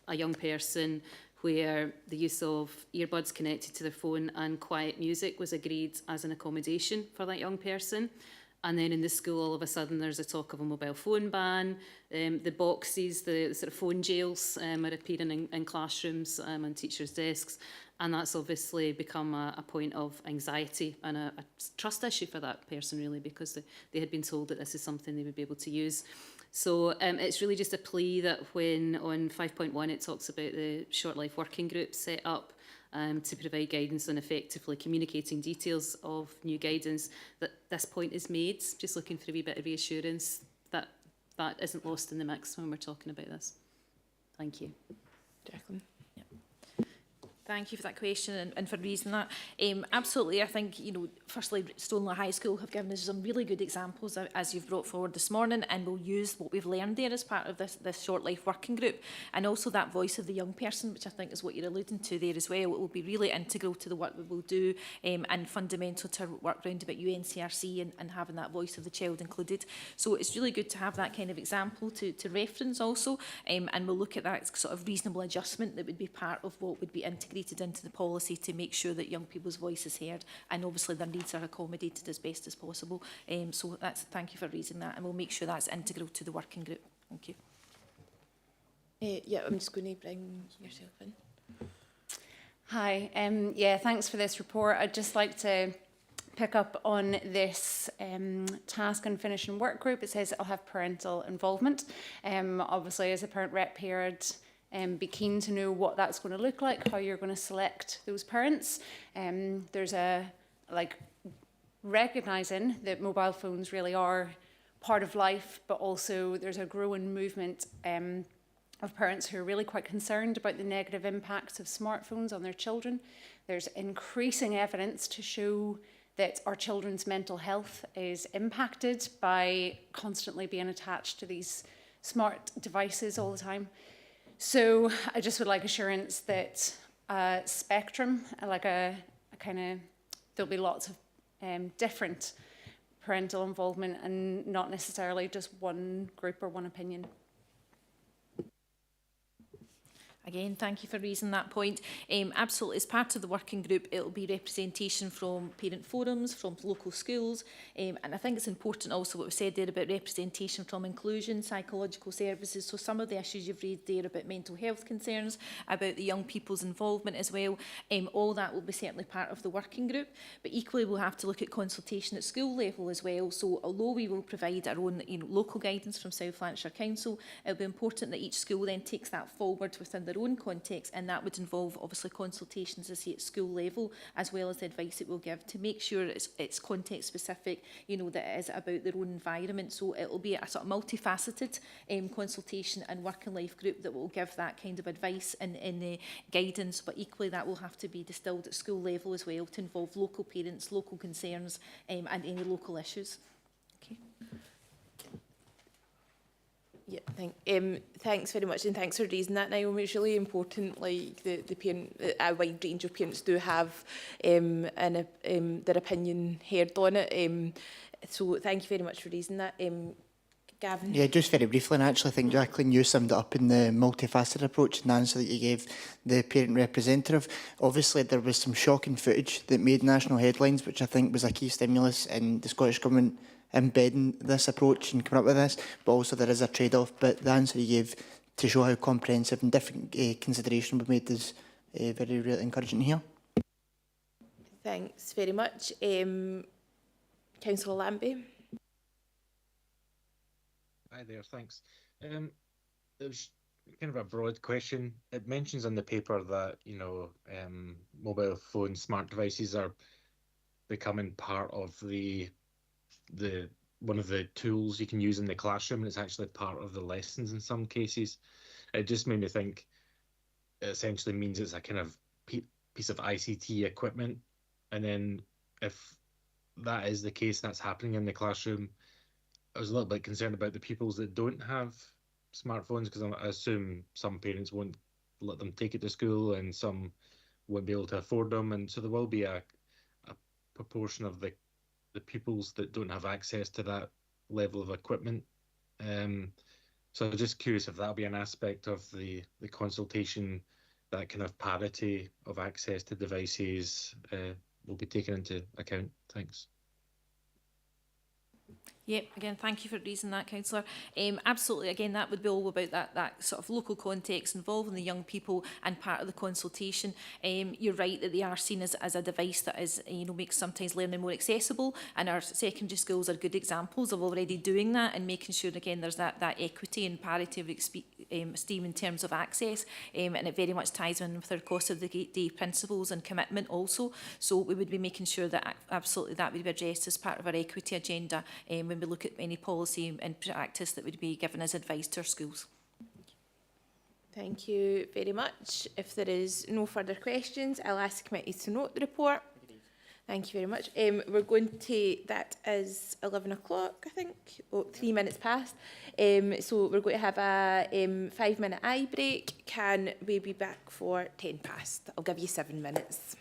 a young person where the use of earbuds connected to their phone and quiet music was agreed as an accommodation for that young person. And then in the school, all of a sudden, there's a talk of a mobile phone ban. The boxes, the sort of phone jails are appearing in classrooms on teachers' desks. And that's obviously become a point of anxiety and a trust issue for that person, really, because they had been told that this is something they would be able to use. So it's really just a plea that when on 5.1 it talks about the short life working group set up to provide guidance on effectively communicating details of new guidance, that this point is made. Just looking for a wee bit of reassurance that that isn't lost in the mix when we're talking about this. Thank you. Jacqueline. Thank you for that question and for raising that. Absolutely, I think, you know, firstly, Stonelaw High School have given us some really good examples as you've brought forward this morning, and we'll use what we've learned there as part of this short life working group, and also that voice of the young person, which I think is what you're alluding to there as well. It will be really integral to the work we will do and fundamental to our work round about UNCRC and having that voice of the child included. So it's really good to have that kind of example to reference also, and we'll look at that sort of reasonable adjustment that would be part of what would be integrated into the policy to make sure that young people's voice is heard and obviously their needs are accommodated as best as possible. So thank you for raising that, and we'll make sure that's integral to the working group. Thank you. Yeah, I'm just going to bring yourself in. Hi, yeah, thanks for this report. I'd just like to pick up on this task and finishing work group. It says it'll have parental involvement. Obviously, as a parent rep here, I'd be keen to know what that's going to look like, how you're going to select those parents. There's recognising that mobile phones really are part of life, but also there's a growing movement of parents who are really quite concerned about the negative impacts of smartphones on their children. There's increasing evidence to show that our children's mental health is impacted by constantly being attached to these smart devices all the time. So I just would like assurance that spectrum, like a kind of, there'll be lots of different parental involvement and not necessarily just one group or one opinion. Again, thank you for raising that point. Absolutely, as part of the working group, it will be representation from parent forums, from local schools, and I think it's important also what we said there about representation from inclusion, psychological services. So some of the issues you've raised there about mental health concerns, about the young people's involvement as well, all that will be certainly part of the working group. But equally, we'll have to look at consultation at school level as well. So although we will provide our own local guidance from South Lanarkshire Council, it will be important that each school then takes that forward within their own context, and that would involve obviously consultations as at school level, as well as the advice it will give to make sure it's context specific, you know, that it is about their own environment. So it will be a sort of multifaceted consultation and working life group that will give that kind of advice in the guidance, but equally that will have to be distilled at school level as well to involve local parents, local concerns and any local issues. Okay. Yeah, thanks very much, and thanks for raising that, Naomi. It's really important, like the parent, a wide range of parents do have their opinion heard on it. So thank you very much for raising that. Gavin? Yeah, just very briefly, and I actually think, Jacqueline, you summed it up in the multifaceted approach in the answer that you gave the parent representative. Obviously, there was some shocking footage that made national headlines, which I think was a key stimulus in the Scottish Government embedding this approach and coming up with this, but also there is a trade-off. But the answer you gave to show how comprehensive and different consideration we made is very really encouraging to hear. Thanks very much. Councillor Lambie. Hi there, thanks. There's kind of a broad question. It mentions in the paper that, you know, mobile phone smart devices are becoming part of the one of the tools you can use in the classroom, and it's actually part of the lessons in some cases. It just made me think it essentially means it's a kind of piece of ICT equipment, and then if that is the case, that's happening in the classroom, I was a little bit concerned about the pupils that don't have smartphones? Because I assume some parents won't let them take it to school and some won't be able to afford them. And so there will be a proportion of the pupils that don't have access to that level of equipment. So I'm just curious if that'll be an aspect of the consultation, that kind of parity of access to devices will be taken into account. Thanks. Yeah, again, thank you for raising that, Councillor. Absolutely, again, that would be all about that sort of local context involving the young people and part of the consultation. You're right that they are seen as a device that is, makes sometimes learning more accessible, and our secondary schools are good examples of already doing that and making sure, again, there's that equity and parity of esteem in terms of access, and it very much ties in with our cost of the day principles and commitment also. So we would be making sure that absolutely that would be addressed as part of our equity agenda when we look at any policy and practice that would be given as advice to our schools. Thank you very much. If there is no further questions, I'll ask the committee to note the report. Thank you very much. We're going to, that is 11 o'clock, I think, 3 minutes past. So we're going to have a 5-minute eye break. Can we be back for 10 past? I'll give you 7 minutes.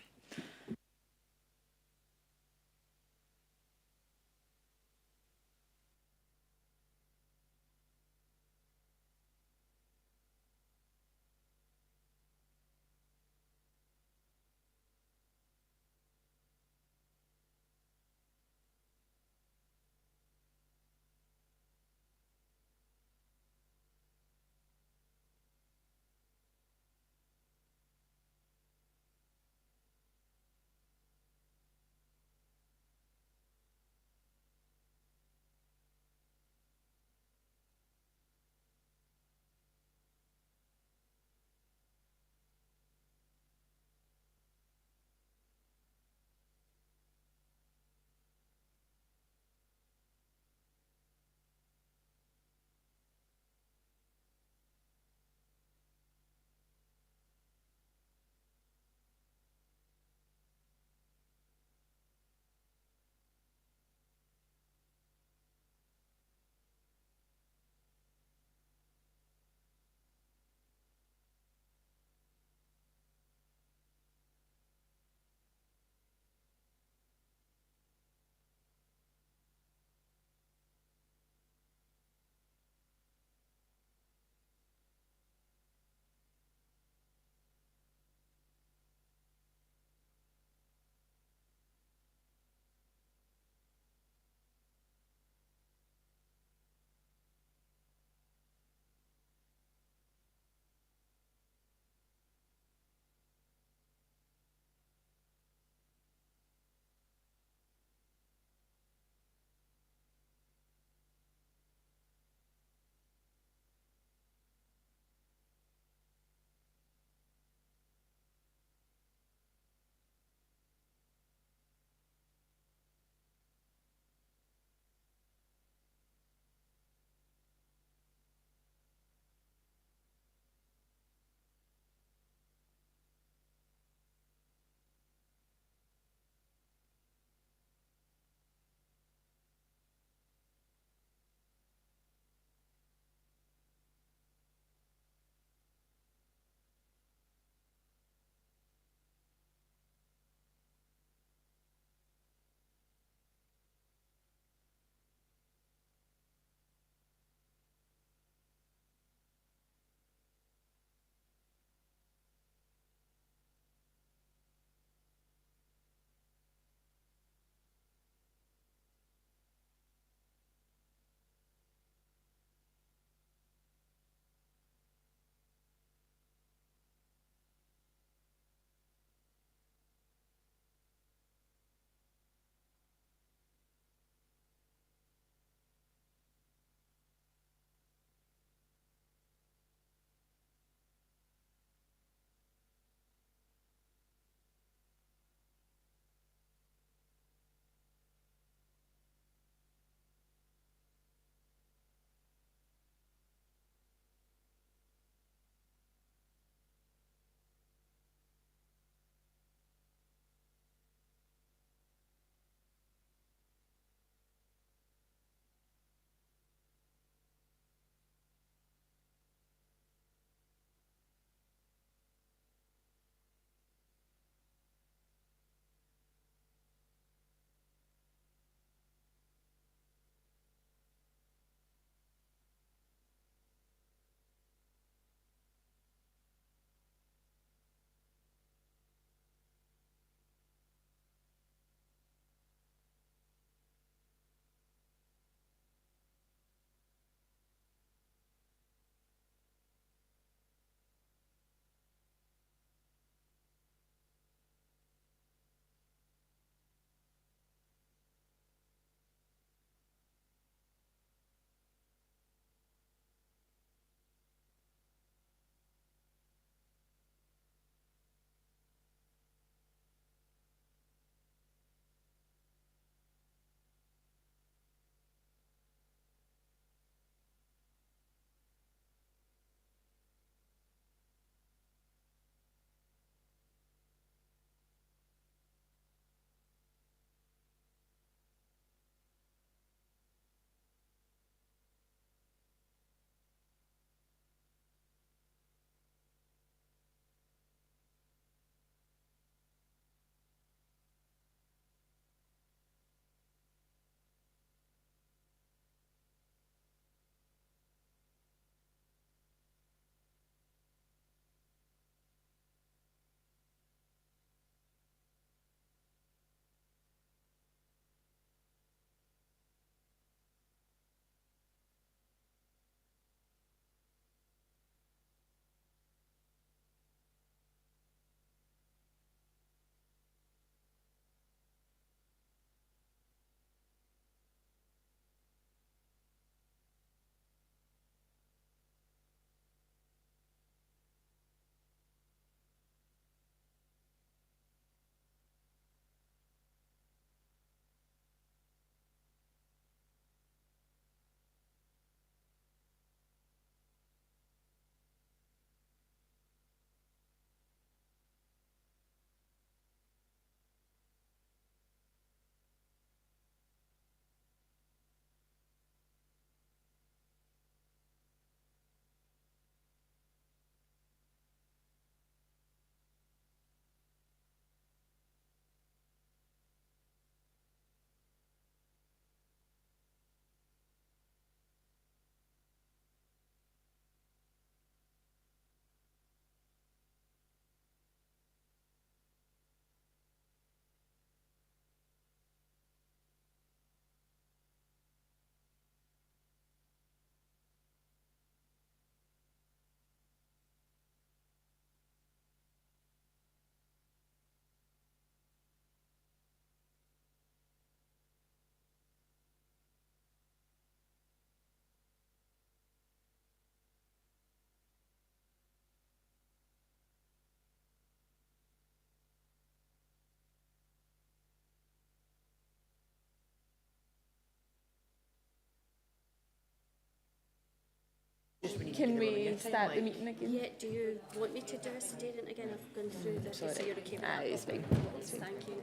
Can we start the meeting again? Yeah, do you want me to do a sedating again? I've gone through this, so you're okay with that? It's fine. Thank you.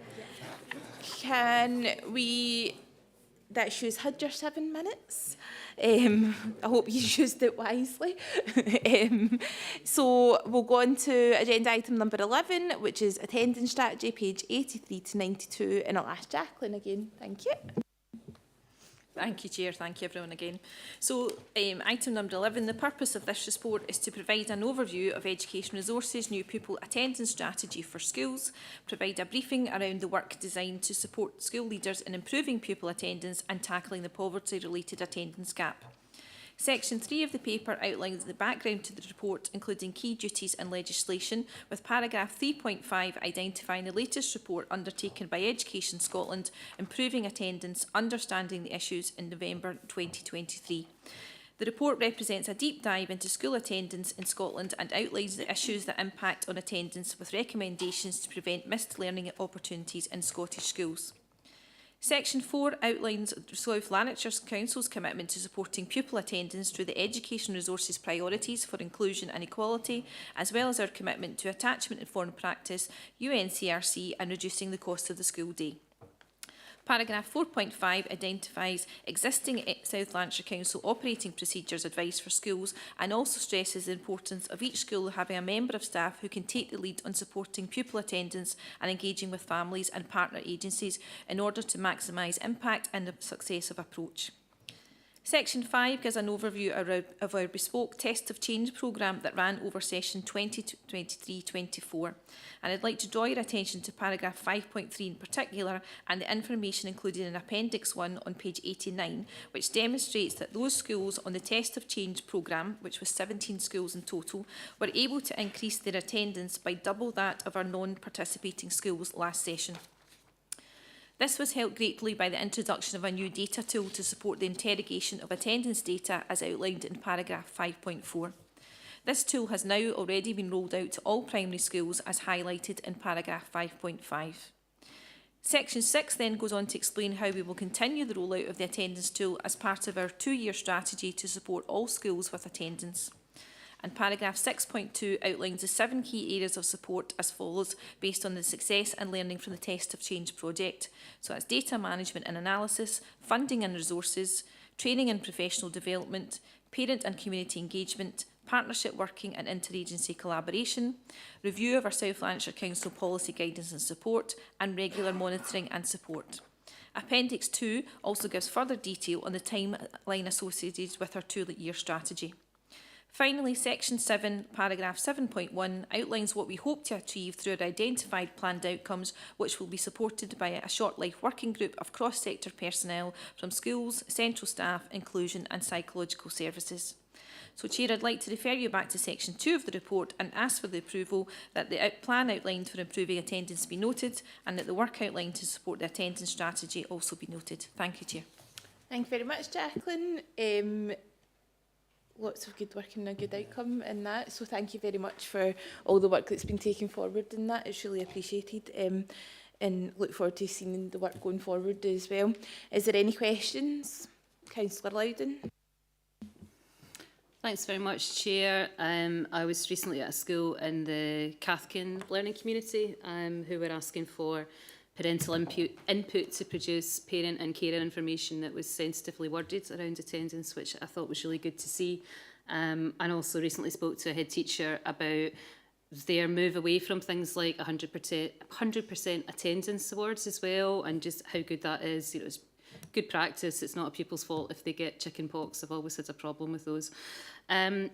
Can we, that shows had your 7 minutes. I hope you used it wisely. So we'll go on to agenda item number 11, which is attendance strategy, page 83 to 92, and I'll ask Jacqueline again. Thank you. Thank you, Chair. Thank you, everyone, again. So, item number 11, the purpose of this report is to provide an overview of education resources, new pupil attendance strategy for schools, provide a briefing around the work designed to support school leaders in improving pupil attendance and tackling the poverty-related attendance gap. Section 3 of the paper outlines the background to the report, including key duties and legislation, with paragraph 3.5 identifying the latest report undertaken by Education Scotland, improving attendance, understanding the issues in November 2023. The report represents a deep dive into school attendance in Scotland and outlines the issues that impact on attendance, with recommendations to prevent missed learning opportunities in Scottish schools. Section 4 outlines South Lanarkshire Council's commitment to supporting pupil attendance through the education resources priorities for inclusion and equality, as well as our commitment to attachment-informed practice, UNCRC, and reducing the cost of the school day. Paragraph 4.5 identifies existing South Lanarkshire Council operating procedures advice for schools and also stresses the importance of each school having a member of staff who can take the lead on supporting pupil attendance and engaging with families and partner agencies in order to maximise impact and the success of approach. Section 5 gives an overview of our bespoke Test of Change programme that ran over session 2023-24. And I'd like to draw your attention to paragraph 5.3 in particular and the information included in Appendix 1 on page 89, which demonstrates that those schools on the Test of Change programme, which was 17 schools in total, were able to increase their attendance by double that of our non-participating schools last session. This was helped greatly by the introduction of a new data tool to support the interrogation of attendance data as outlined in paragraph 5.4. This tool has now already been rolled out to all primary schools as highlighted in paragraph 5.5. Section 6 then goes on to explain how we will continue the rollout of the attendance tool as part of our 2-year strategy to support all schools with attendance. And paragraph 6.2 outlines the 7 key areas of support as follows, based on the success and learning from the Test of Change project. So that's data management and analysis, funding and resources, training and professional development, parent and community engagement, partnership working and interagency collaboration, review of our South Lanarkshire Council policy guidance and support, and regular monitoring and support. Appendix 2 also gives further detail on the timeline associated with our 2-year strategy. Finally, Section 7, paragraph 7.1 outlines what we hope to achieve through our identified planned outcomes, which will be supported by a short life working group of cross-sector personnel from schools, central staff, inclusion and psychological services. So, Chair, I'd like to refer you back to Section 2 of the report and ask for the approval that the plan outlined for improving attendance be noted and that the work outlined to support the attendance strategy also be noted. Thank you, Chair. Thank you very much, Jacqueline. Lots of good work and a good outcome in that. So thank you very much for all the work that's been taken forward in that. It's really appreciated and look forward to seeing the work going forward as well. Is there any questions? Councillor Loudon. Thanks very much, Chair. I was recently at a school in the Cathkin learning community who were asking for parental input to produce parent and carer information that was sensitively worded around attendance, which I thought was really good to see. And also recently spoke to a head teacher about their move away from things like 100% attendance awards as well, and just how good that is. You know, it's good practice. It's not a pupil's fault if they get chicken pox. I've always had a problem with those. I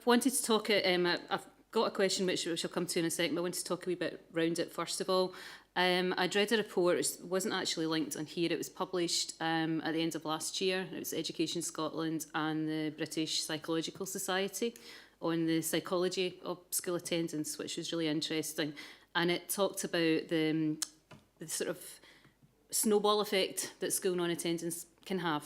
wanted to talk, I've got a question which I'll come to in a second, but I wanted to talk a wee bit around it first of all. I read a report, it wasn't actually linked on here, it was published at the end of last year. It was Education Scotland and the British Psychological Society on the psychology of school attendance, which was really interesting. And it talked about the sort of snowball effect that school non-attendance can have.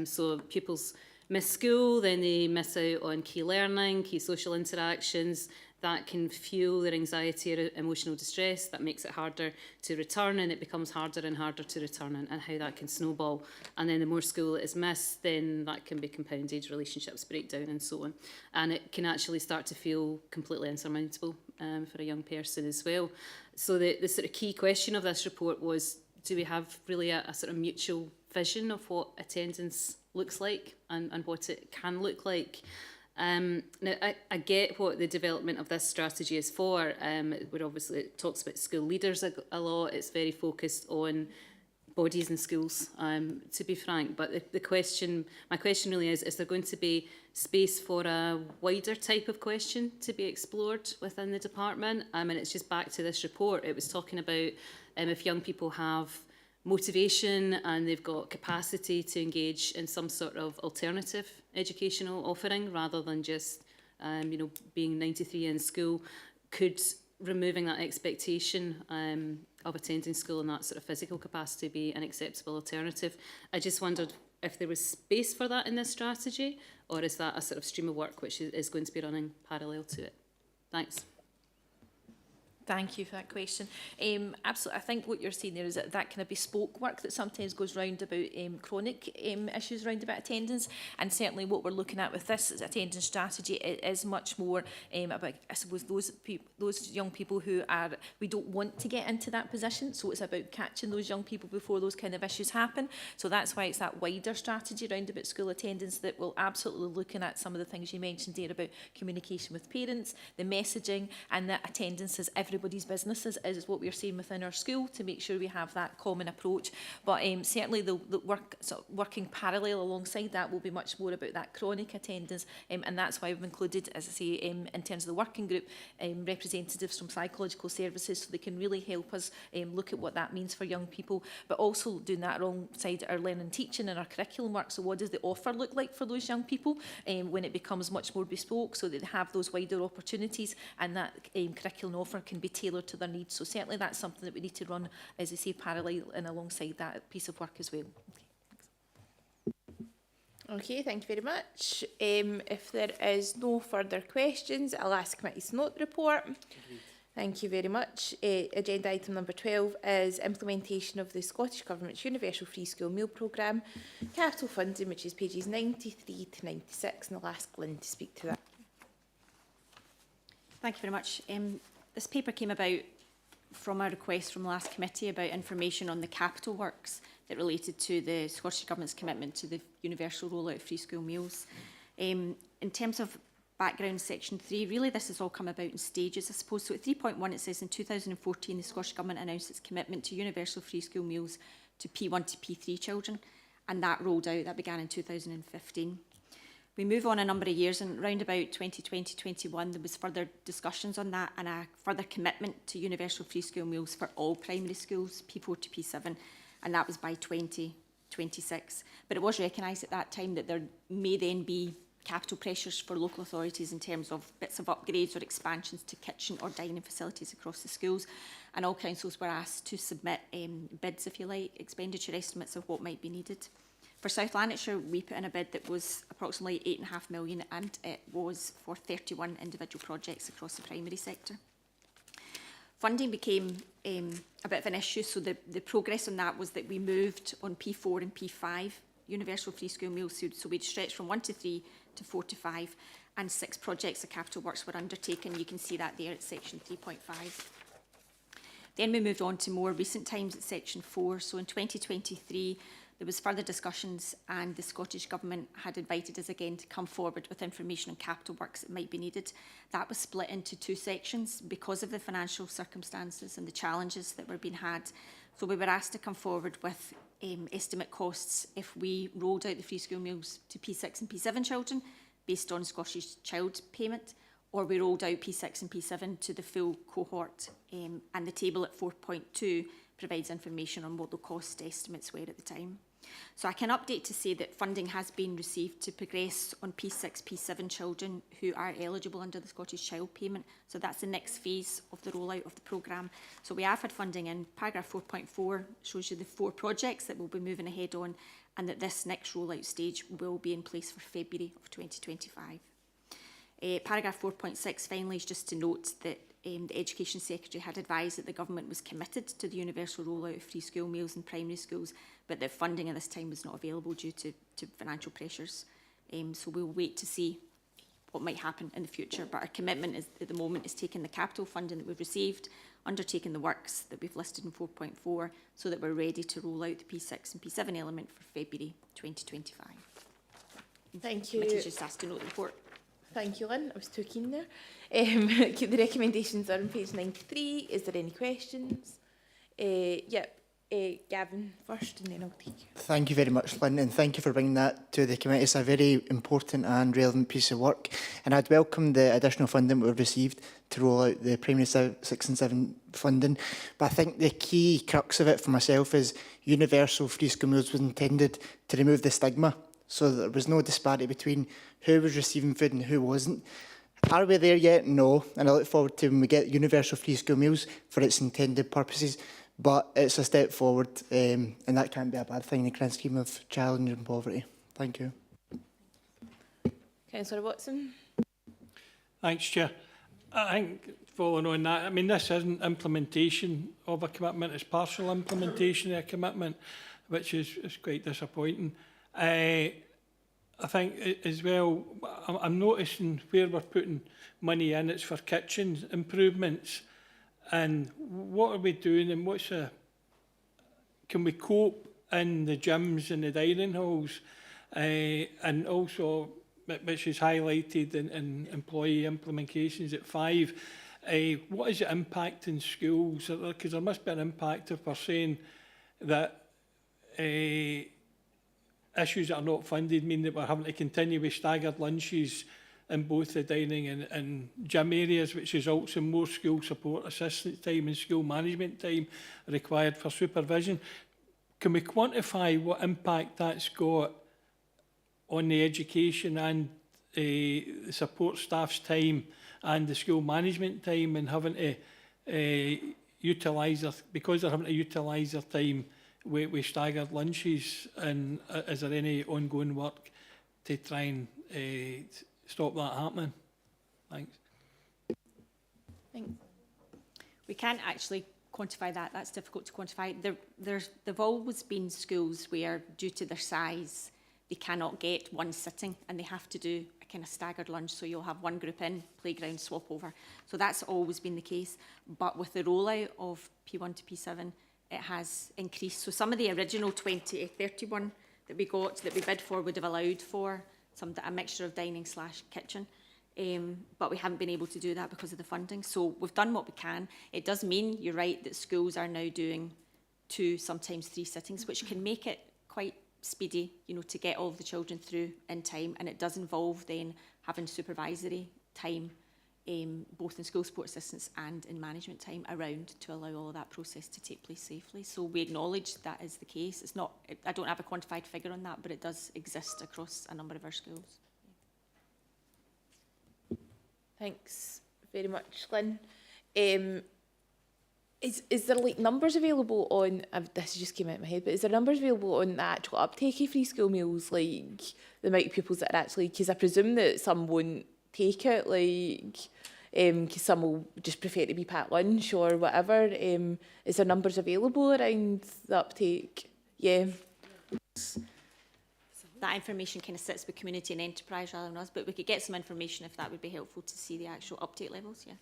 So pupils miss school, then they miss out on key learning, key social interactions, that can fuel their anxiety or emotional distress. That makes it harder to return, and it becomes harder and harder to return, and how that can snowball. And then the more school is missed, then that can be compounded, relationships break down and so on. And it can actually start to feel completely insurmountable for a young person as well. So the sort of key question of this report was, do we have really a sort of mutual vision of what attendance looks like and what it can look like? Now, I get what the development of this strategy is for. Where obviously it talks about school leaders a lot. It's very focused on bodies in schools, to be frank. But my question really is there going to be space for a wider type of question to be explored within the department? And it's just back to this report. It was talking about if young people have motivation and they've got capacity to engage in some sort of alternative educational offering rather than just being 93 in school, could removing that expectation of attending school in that sort of physical capacity be an acceptable alternative? I just wondered if there was space for that in this strategy, or is that a sort of stream of work which is going to be running parallel to it? Thanks. Thank you for that question. Absolutely, I think what you're saying there is that kind of bespoke work that sometimes goes round about chronic issues around about attendance, and certainly what we're looking at with this attendance strategy is much more about, I suppose, those young people who we don't want to get into that position, so it's about catching those young people before those kind of issues happen. So that's why it's that wider strategy around about school attendance that will absolutely looking at some of the things you mentioned there about communication with parents, the messaging, and that attendance is everybody's business is what we're seeing within our school, to make sure we have that common approach. But certainly the work working parallel alongside that will be much more about that chronic attendance, and that's why we've included, as I say, in terms of the working group, representatives from psychological services, so they can really help us look at what that means for young people, but also doing that alongside our learning and teaching and our curriculum work. So what does the offer look like for those young people when it becomes much more bespoke, so that they have those wider opportunities, and that curriculum offer can be tailored to their needs. So certainly that's something that we need to run, as I say, parallel and alongside that piece of work as well. Okay, thank you very much. If there is no further questions, I'll ask committees to note the report. Thank you very much. Agenda item number 12 is implementation of the Scottish Government's Universal Free School Meal Programme, capital funding, which is pages 93 to 96, and I'll ask Lynn to speak to that. Thank you very much. This paper came about from a request from the last committee about information on the capital works that related to the Scottish Government's commitment to the universal rollout of free school meals. In terms of background, section 3, really this has all come about in stages, I suppose. So at 3.1 it says in 2014 the Scottish Government announced its commitment to universal free school meals to P1 to P3 children, and that rolled out, that began in 2015. We move on a number of years, and around about 2020-21 there was further discussions on that and a further commitment to universal free school meals for all primary schools, P4 to P7, and that was by 2026. But it was recognised at that time that there may then be capital pressures for local authorities in terms of bits of upgrades or expansions to kitchen or dining facilities across the schools, and all councils were asked to submit bids, if you like, expenditure estimates of what might be needed. For South Lanarkshire, we put in a bid that was approximately £8.5 million, and it was for 31 individual projects across the primary sector. Funding became a bit of an issue, so the progress on that was that we moved on P4 and P5 universal free school meals, so we'd stretched from 1 to 3 to 4 to 5, and 6 projects of capital works were undertaken. You can see that there at section 3.5. Then we moved on to more recent times at section 4. So in 2023, there was further discussions, and the Scottish Government had invited us again to come forward with information on capital works that might be needed. That was split into 2 sections because of the financial circumstances and the challenges that were being had. So we were asked to come forward with estimate costs if we rolled out the free school meals to P6 and P7 children based on Scottish Child Payment, or we rolled out P6 and P7 to the full cohort, and the table at 4.2 provides information on what the cost estimates were at the time. So I can update to say that funding has been received to progress on P6, P7 children who are eligible under the Scottish Child Payment. So that's the next phase of the rollout of the programme. So we have had funding in. Paragraph 4.4 shows you the 4 projects that we'll be moving ahead on, and that this next rollout stage will be in place for February of 2025. Paragraph 4.6 finally is just to note that the Education Secretary had advised that the Government was committed to the universal rollout of free school meals in primary schools, but that funding at this time was not available due to financial pressures. So we'll wait to see what might happen in the future, but our commitment is, at the moment, is taking the capital funding that we've received, undertaking the works that we've listed in 4.4, so that we're ready to roll out the P6 and P7 element for February 2025. Thank you. The committee just asked to note the report. Thank you, Lynn. I was too keen there. The recommendations are on page 93. Is there any questions? Gavin first, and then I'll take you. Thank you very much, Lynn, and thank you for bringing that to the committee. It's a very important and relevant piece of work, and I'd welcome the additional funding we've received to roll out the primary 6 and 7 funding. But I think the key crux of it for myself is universal free school meals was intended to remove the stigma, so that there was no disparity between who was receiving food and who wasn't. Are we there yet? No, and I look forward to when we get universal free school meals for its intended purposes. But it's a step forward, and that can't be a bad thing in the grand scheme of challenge and poverty. Thank you. Councillor Watson. Thanks, Chair. I think following on that, I mean, this isn't implementation of a commitment, it's partial implementation of a commitment, which is quite disappointing. I think as well, I'm noticing where we're putting money in, it's for kitchen improvements. And what are we doing, and can we cope in the gyms and the dining halls, and also, which is highlighted in employee implementations at 5, what is the impact in schools? Because there must be an impact if we're saying that issues that are not funded mean that we're having to continue with staggered lunches in both the dining and gym areas, which is also more school support assistance time and school management time required for supervision. Can we quantify what impact that's got on the education and the support staff's time and the school management time, and having to utilise because they're having to utilise their time with staggered lunches? And is there any ongoing work to try and stop that happening? Thanks. We can't actually quantify that. That's difficult to quantify. There've always been schools where, due to their size, they cannot get one sitting and they have to do a kind of staggered lunch. So you'll have one group in, playground, swap over. So that's always been the case. But with the rollout of P1 to P7, it has increased. So some of the original 31 that we got, that we bid for, would have allowed for a mixture of dining / kitchen. But we haven't been able to do that because of the funding. So we've done what we can. It does mean, you're right, that schools are now doing 2, sometimes 3 sittings, which can make it quite speedy, to get all of the children through in time. And it does involve then having supervisory time, both in school support assistance and in management time around, to allow all of that process to take place safely. So we acknowledge that is the case. It's not, I don't have a quantified figure on that, but it does exist across a number of our schools. Thanks very much, Lynn. Is there numbers available on, this just came out of my head, but is there numbers available on the actual uptake of free school meals, like the amount of pupils that are actually, because I presume that some won't take it, because some will just prefer to be packed lunch or whatever. Is there numbers available around the uptake? Yeah. That information kind of sits with community and enterprise rather than us, but we could get some information if that would be helpful to see the actual uptake levels, yeah.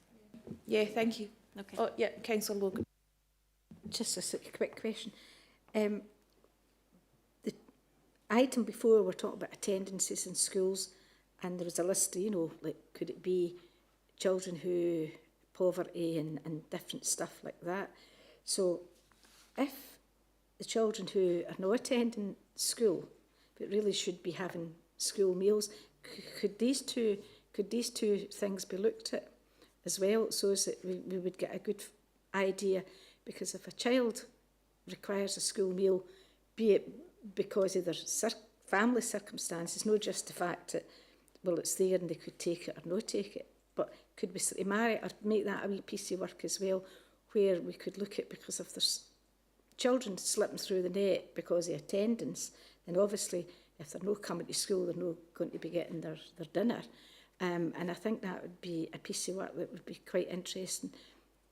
Yeah, thank you. Okay. Oh, yeah, Councillor Logan. Just a quick question. The item before, we're talking about attendances in schools, and there was a list, could it be children who, poverty and different stuff like that. So if the children who are not attending school, but really should be having school meals, could these two things be looked at as well, so as that we would get a good idea? Because if a child requires a school meal, be it because of their family circumstances, not just the fact that, well, it's there and they could take it or not take it, but could we marry or make that a wee piece of work as well, where we could look at, because if there's children slipping through the net because of attendance, then obviously if they're not coming to school, they're not going to be getting their dinner. And I think that would be a piece of work that would be quite interesting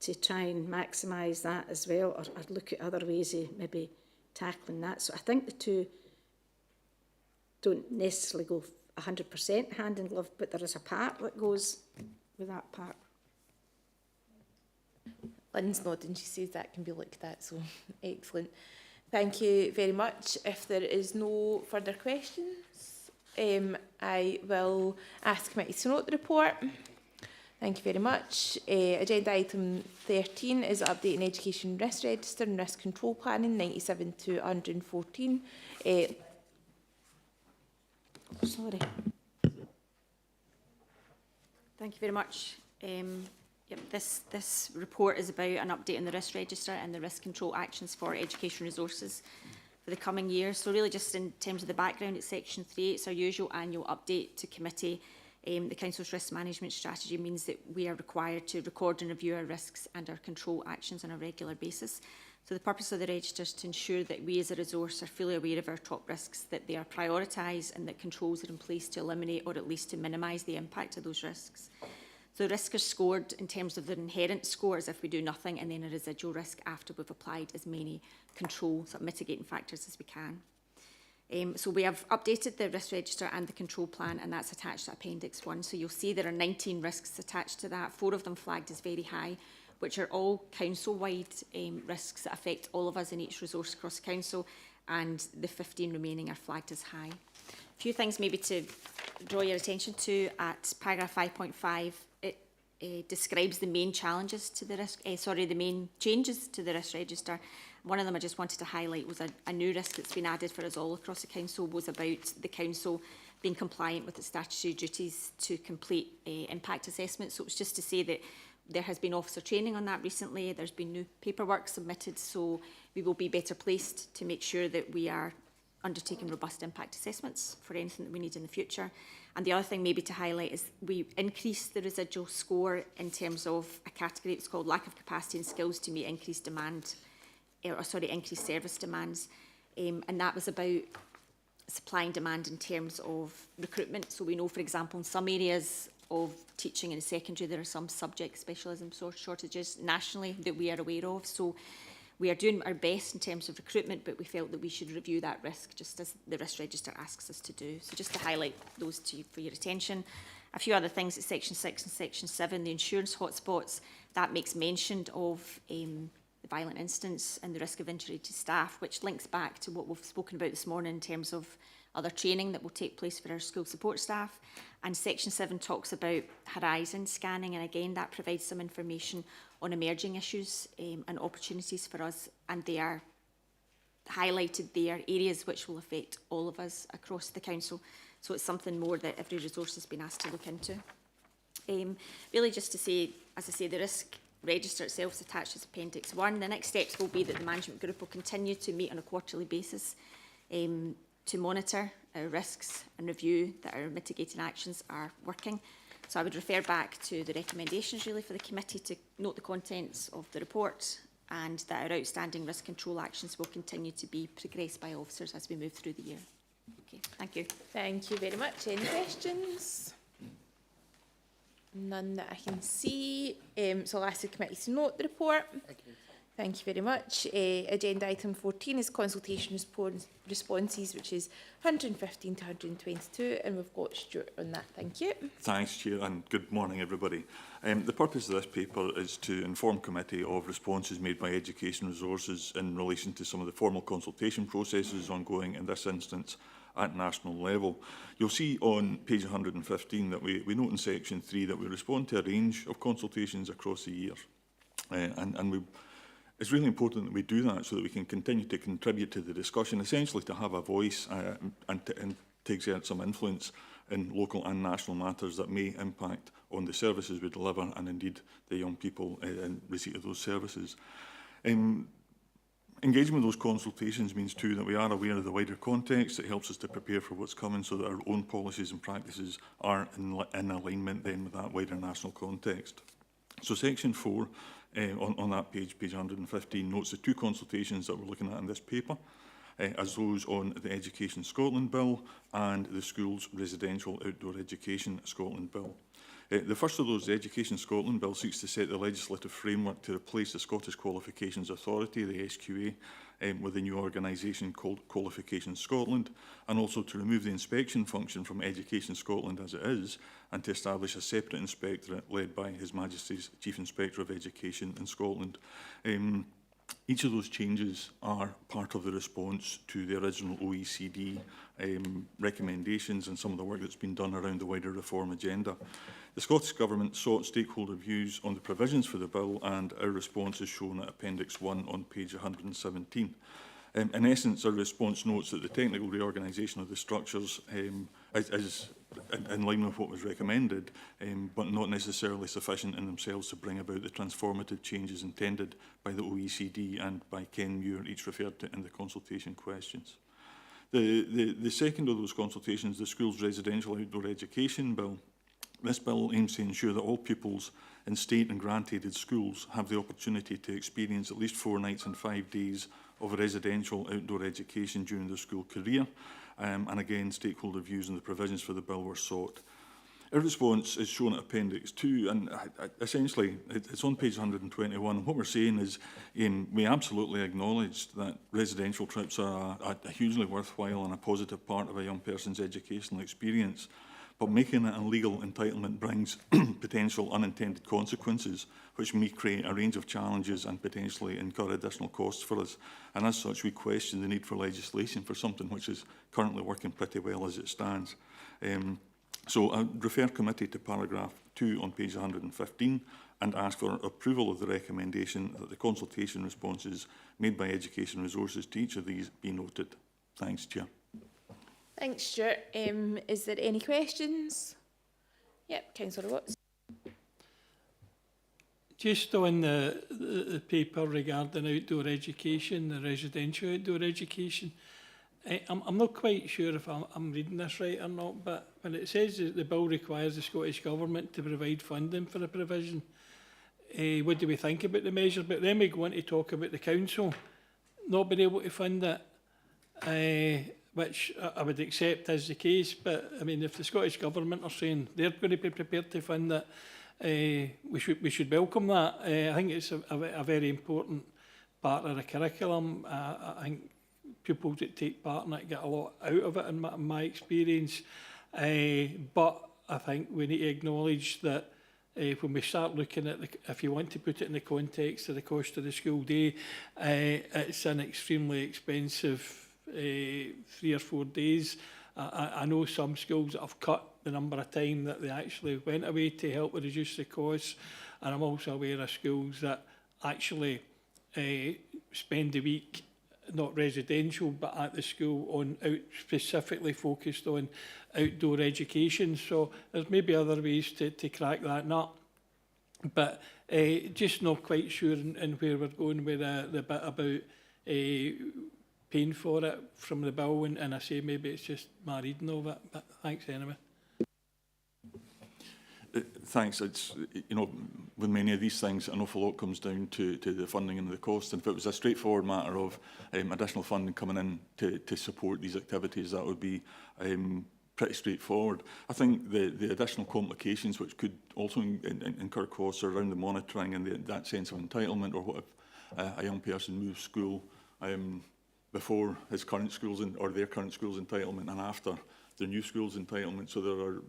to try and maximise that as well, or look at other ways of maybe tackling that. So I think the two don't necessarily go 100% hand in glove, but there is a part that goes with that part. Lynn's nodding, she says that can be looked at, so excellent. Thank you very much. If there is no further questions, I will ask the committee to note the report. Thank you very much. Agenda item 13 is updating education risk register and risk control planning, 97 to 114. Sorry. Thank you very much. This report is about an update on the risk register and the risk control actions for education resources for the coming year. So really just in terms of the background, it's section 3. It's our usual annual update to committee. The Council's risk management strategy means that we are required to record and review our risks and our control actions on a regular basis. So the purpose of the register is to ensure that we as a resource are fully aware of our top risks, that they are prioritised and that controls are in place to eliminate or at least to minimise the impact of those risks. So the risk is scored in terms of the inherent score as if we do nothing, and then a residual risk after we've applied as many control sort of mitigating factors as we can. So we have updated the risk register and the control plan, and that's attached to Appendix 1. So you'll see there are 19 risks attached to that, 4 of them flagged as very high, which are all council-wide risks that affect all of us in each resource across the council, and the 15 remaining are flagged as high. A few things maybe to draw your attention to at paragraph 5.5, it describes the main challenges to the risk, the main changes to the risk register. One of them I just wanted to highlight was a new risk that's been added for us all across the council, was about the council being compliant with its statutory duties to complete impact assessments. So it's just to say that there has been officer training on that recently, there's been new paperwork submitted, so we will be better placed to make sure that we are undertaking robust impact assessments for anything that we need in the future. And the other thing maybe to highlight is we increased the residual score in terms of a category that's called lack of capacity and skills to meet increased demand, increased service demands. And that was about supply and demand in terms of recruitment. So we know, for example, in some areas of teaching in secondary, there are some subject specialism shortages nationally that we are aware of. So we are doing our best in terms of recruitment, but we felt that we should review that risk just as the risk register asks us to do. So just to highlight those to you for your attention. A few other things at section 6 and section 7, the insurance hotspots, that makes mention of the violent incidents and the risk of injury to staff, which links back to what we've spoken about this morning in terms of other training that will take place for our school support staff. And section 7 talks about horizon scanning, and again that provides some information on emerging issues and opportunities for us, and they are highlighted there, areas which will affect all of us across the council. So it's something more that every resource has been asked to look into. Really just to say, as I say, the risk register itself is attached as Appendix 1. The next steps will be that the management group will continue to meet on a quarterly basis to monitor our risks and review that our mitigating actions are working. So I would refer back to the recommendations really for the committee to note the contents of the report, and that our outstanding risk control actions will continue to be progressed by officers as we move through the year. Okay, thank you. Thank you very much. Any questions? None that I can see. So I'll ask the committee to note the report. Thank you. Thank you very much. Agenda item 14 is consultation responses, which is 115 to 122, and we've got Stuart on that. Thank you. Thanks, Chair, and good morning, everybody. The purpose of this paper is to inform committee of responses made by Education Resources in relation to some of the formal consultation processes ongoing in this instance at national level. You'll see on page 115 that we note in section 3 that we respond to a range of consultations across the year, it's really important that we do that so that we can continue to contribute to the discussion, essentially to have a voice and to exert some influence in local and national matters that may impact on the services we deliver and indeed the young people in receipt of those services. Engaging with those consultations means too that we are aware of the wider context. It helps us to prepare for what's coming so that our own policies and practices are in alignment then with that wider national context. So section 4 on that page 115, notes the 2 consultations that we're looking at in this paper. as those on the Education Scotland Bill and the Schools Residential Outdoor Education Scotland Bill. The first of those, the Education Scotland Bill, seeks to set the legislative framework to replace the Scottish Qualifications Authority, the SQA, with a new organisation called Qualifications Scotland, and also to remove the inspection function from Education Scotland as it is, and to establish a separate inspectorate led by His Majesty's Chief Inspector of Education in Scotland. Each of those changes are part of the response to the original OECD recommendations and some of the work that's been done around the wider reform agenda. The Scottish Government sought stakeholder views on the provisions for the bill, and our response is shown at Appendix 1 on page 117. In essence, our response notes that the technical reorganisation of the structures is in line with what was recommended, but not necessarily sufficient in themselves to bring about the transformative changes intended by the OECD and by Ken Muir, each referred to in the consultation questions. The second of those consultations, the Schools Residential Outdoor Education Bill. This bill aims to ensure that all pupils in state and grant-aided schools have the opportunity to experience at least 4 nights and 5 days of residential outdoor education during their school career. And again, stakeholder views and the provisions for the bill were sought. Our response is shown at Appendix 2, and essentially it's on page 121. What we're saying is we absolutely acknowledge that residential trips are a hugely worthwhile and a positive part of a young person's educational experience. But making it a legal entitlement brings potential unintended consequences, which may create a range of challenges and potentially incur additional costs for us. And as such, we question the need for legislation for something which is currently working pretty well as it stands. So I refer committee to paragraph 2 on page 115 and ask for approval of the recommendation that the consultation responses made by Education Resources to each of these be noted. Thanks, Chair. Thanks, Stuart. Is there any questions? Yep, Councillor Watts. Just on the paper regarding outdoor education, the residential outdoor education, I'm not quite sure if I'm reading this right or not, but when it says that the bill requires the Scottish Government to provide funding for the provision, what do we think about the measure? But then we go on to talk about the council not being able to fund it. Which I would accept as the case, but I mean, if the Scottish Government are saying they're going to be prepared to fund that, we should welcome that. I think it's a very important part of the curriculum. I think pupils that take part in it get a lot out of it, in my experience. But I think we need to acknowledge that when we start looking at, if you want to put it in the context of the cost of the school day, it's an extremely expensive 3 or 4 days. I know some schools that have cut the number of time that they actually went away to help reduce the costs, and I'm also aware of schools that actually spend the week not residential but at the school on specifically focused on outdoor education. So there's maybe other ways to crack that nut, but just not quite sure in where we're going with the bit about paying for it from the bill, and I say maybe it's just my reading of it, but thanks anyway. Thanks. It's, you know, with many of these things, an awful lot comes down to the funding and the cost. And if it was a straightforward matter of additional funding coming in to support these activities, that would be pretty straightforward. I think the additional complications which could also incur costs around the monitoring and that sense of entitlement, or what if a young person moves school before his current school's or their current school's entitlement and after the new school's entitlement. So there are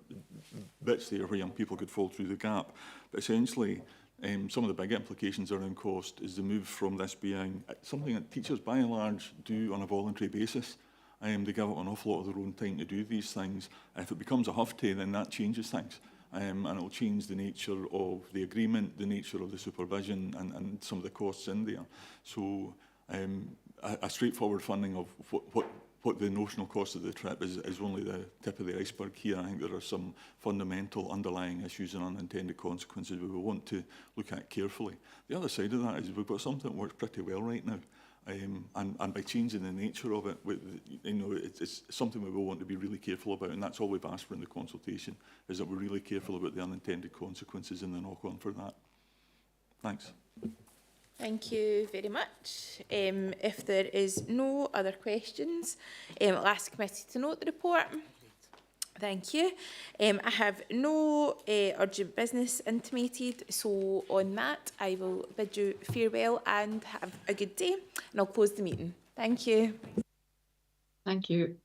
bits there where young people could fall through the gap. But essentially, some of the big implications around cost is the move from this being something that teachers by and large do on a voluntary basis. They give up an awful lot of their own time to do these things. If it becomes a HUFTE, then that changes things. And it will change the nature of the agreement, the nature of the supervision and some of the costs in there. So a straightforward funding of what the notional cost of the trip is only the tip of the iceberg here. I think there are some fundamental underlying issues and unintended consequences we will want to look at carefully. The other side of that is we've got something that works pretty well right now. And by changing the nature of it, it's something we will want to be really careful about, and that's all we've asked for in the consultation, is that we're really careful about the unintended consequences and the knock-on for that. Thanks. Thank you very much. If there is no other questions, I'll ask the committee to note the report. Thank you. I have no urgent business intimated, so on that I will bid you farewell and have a good day, and I'll close the meeting. Thank you. Thank you.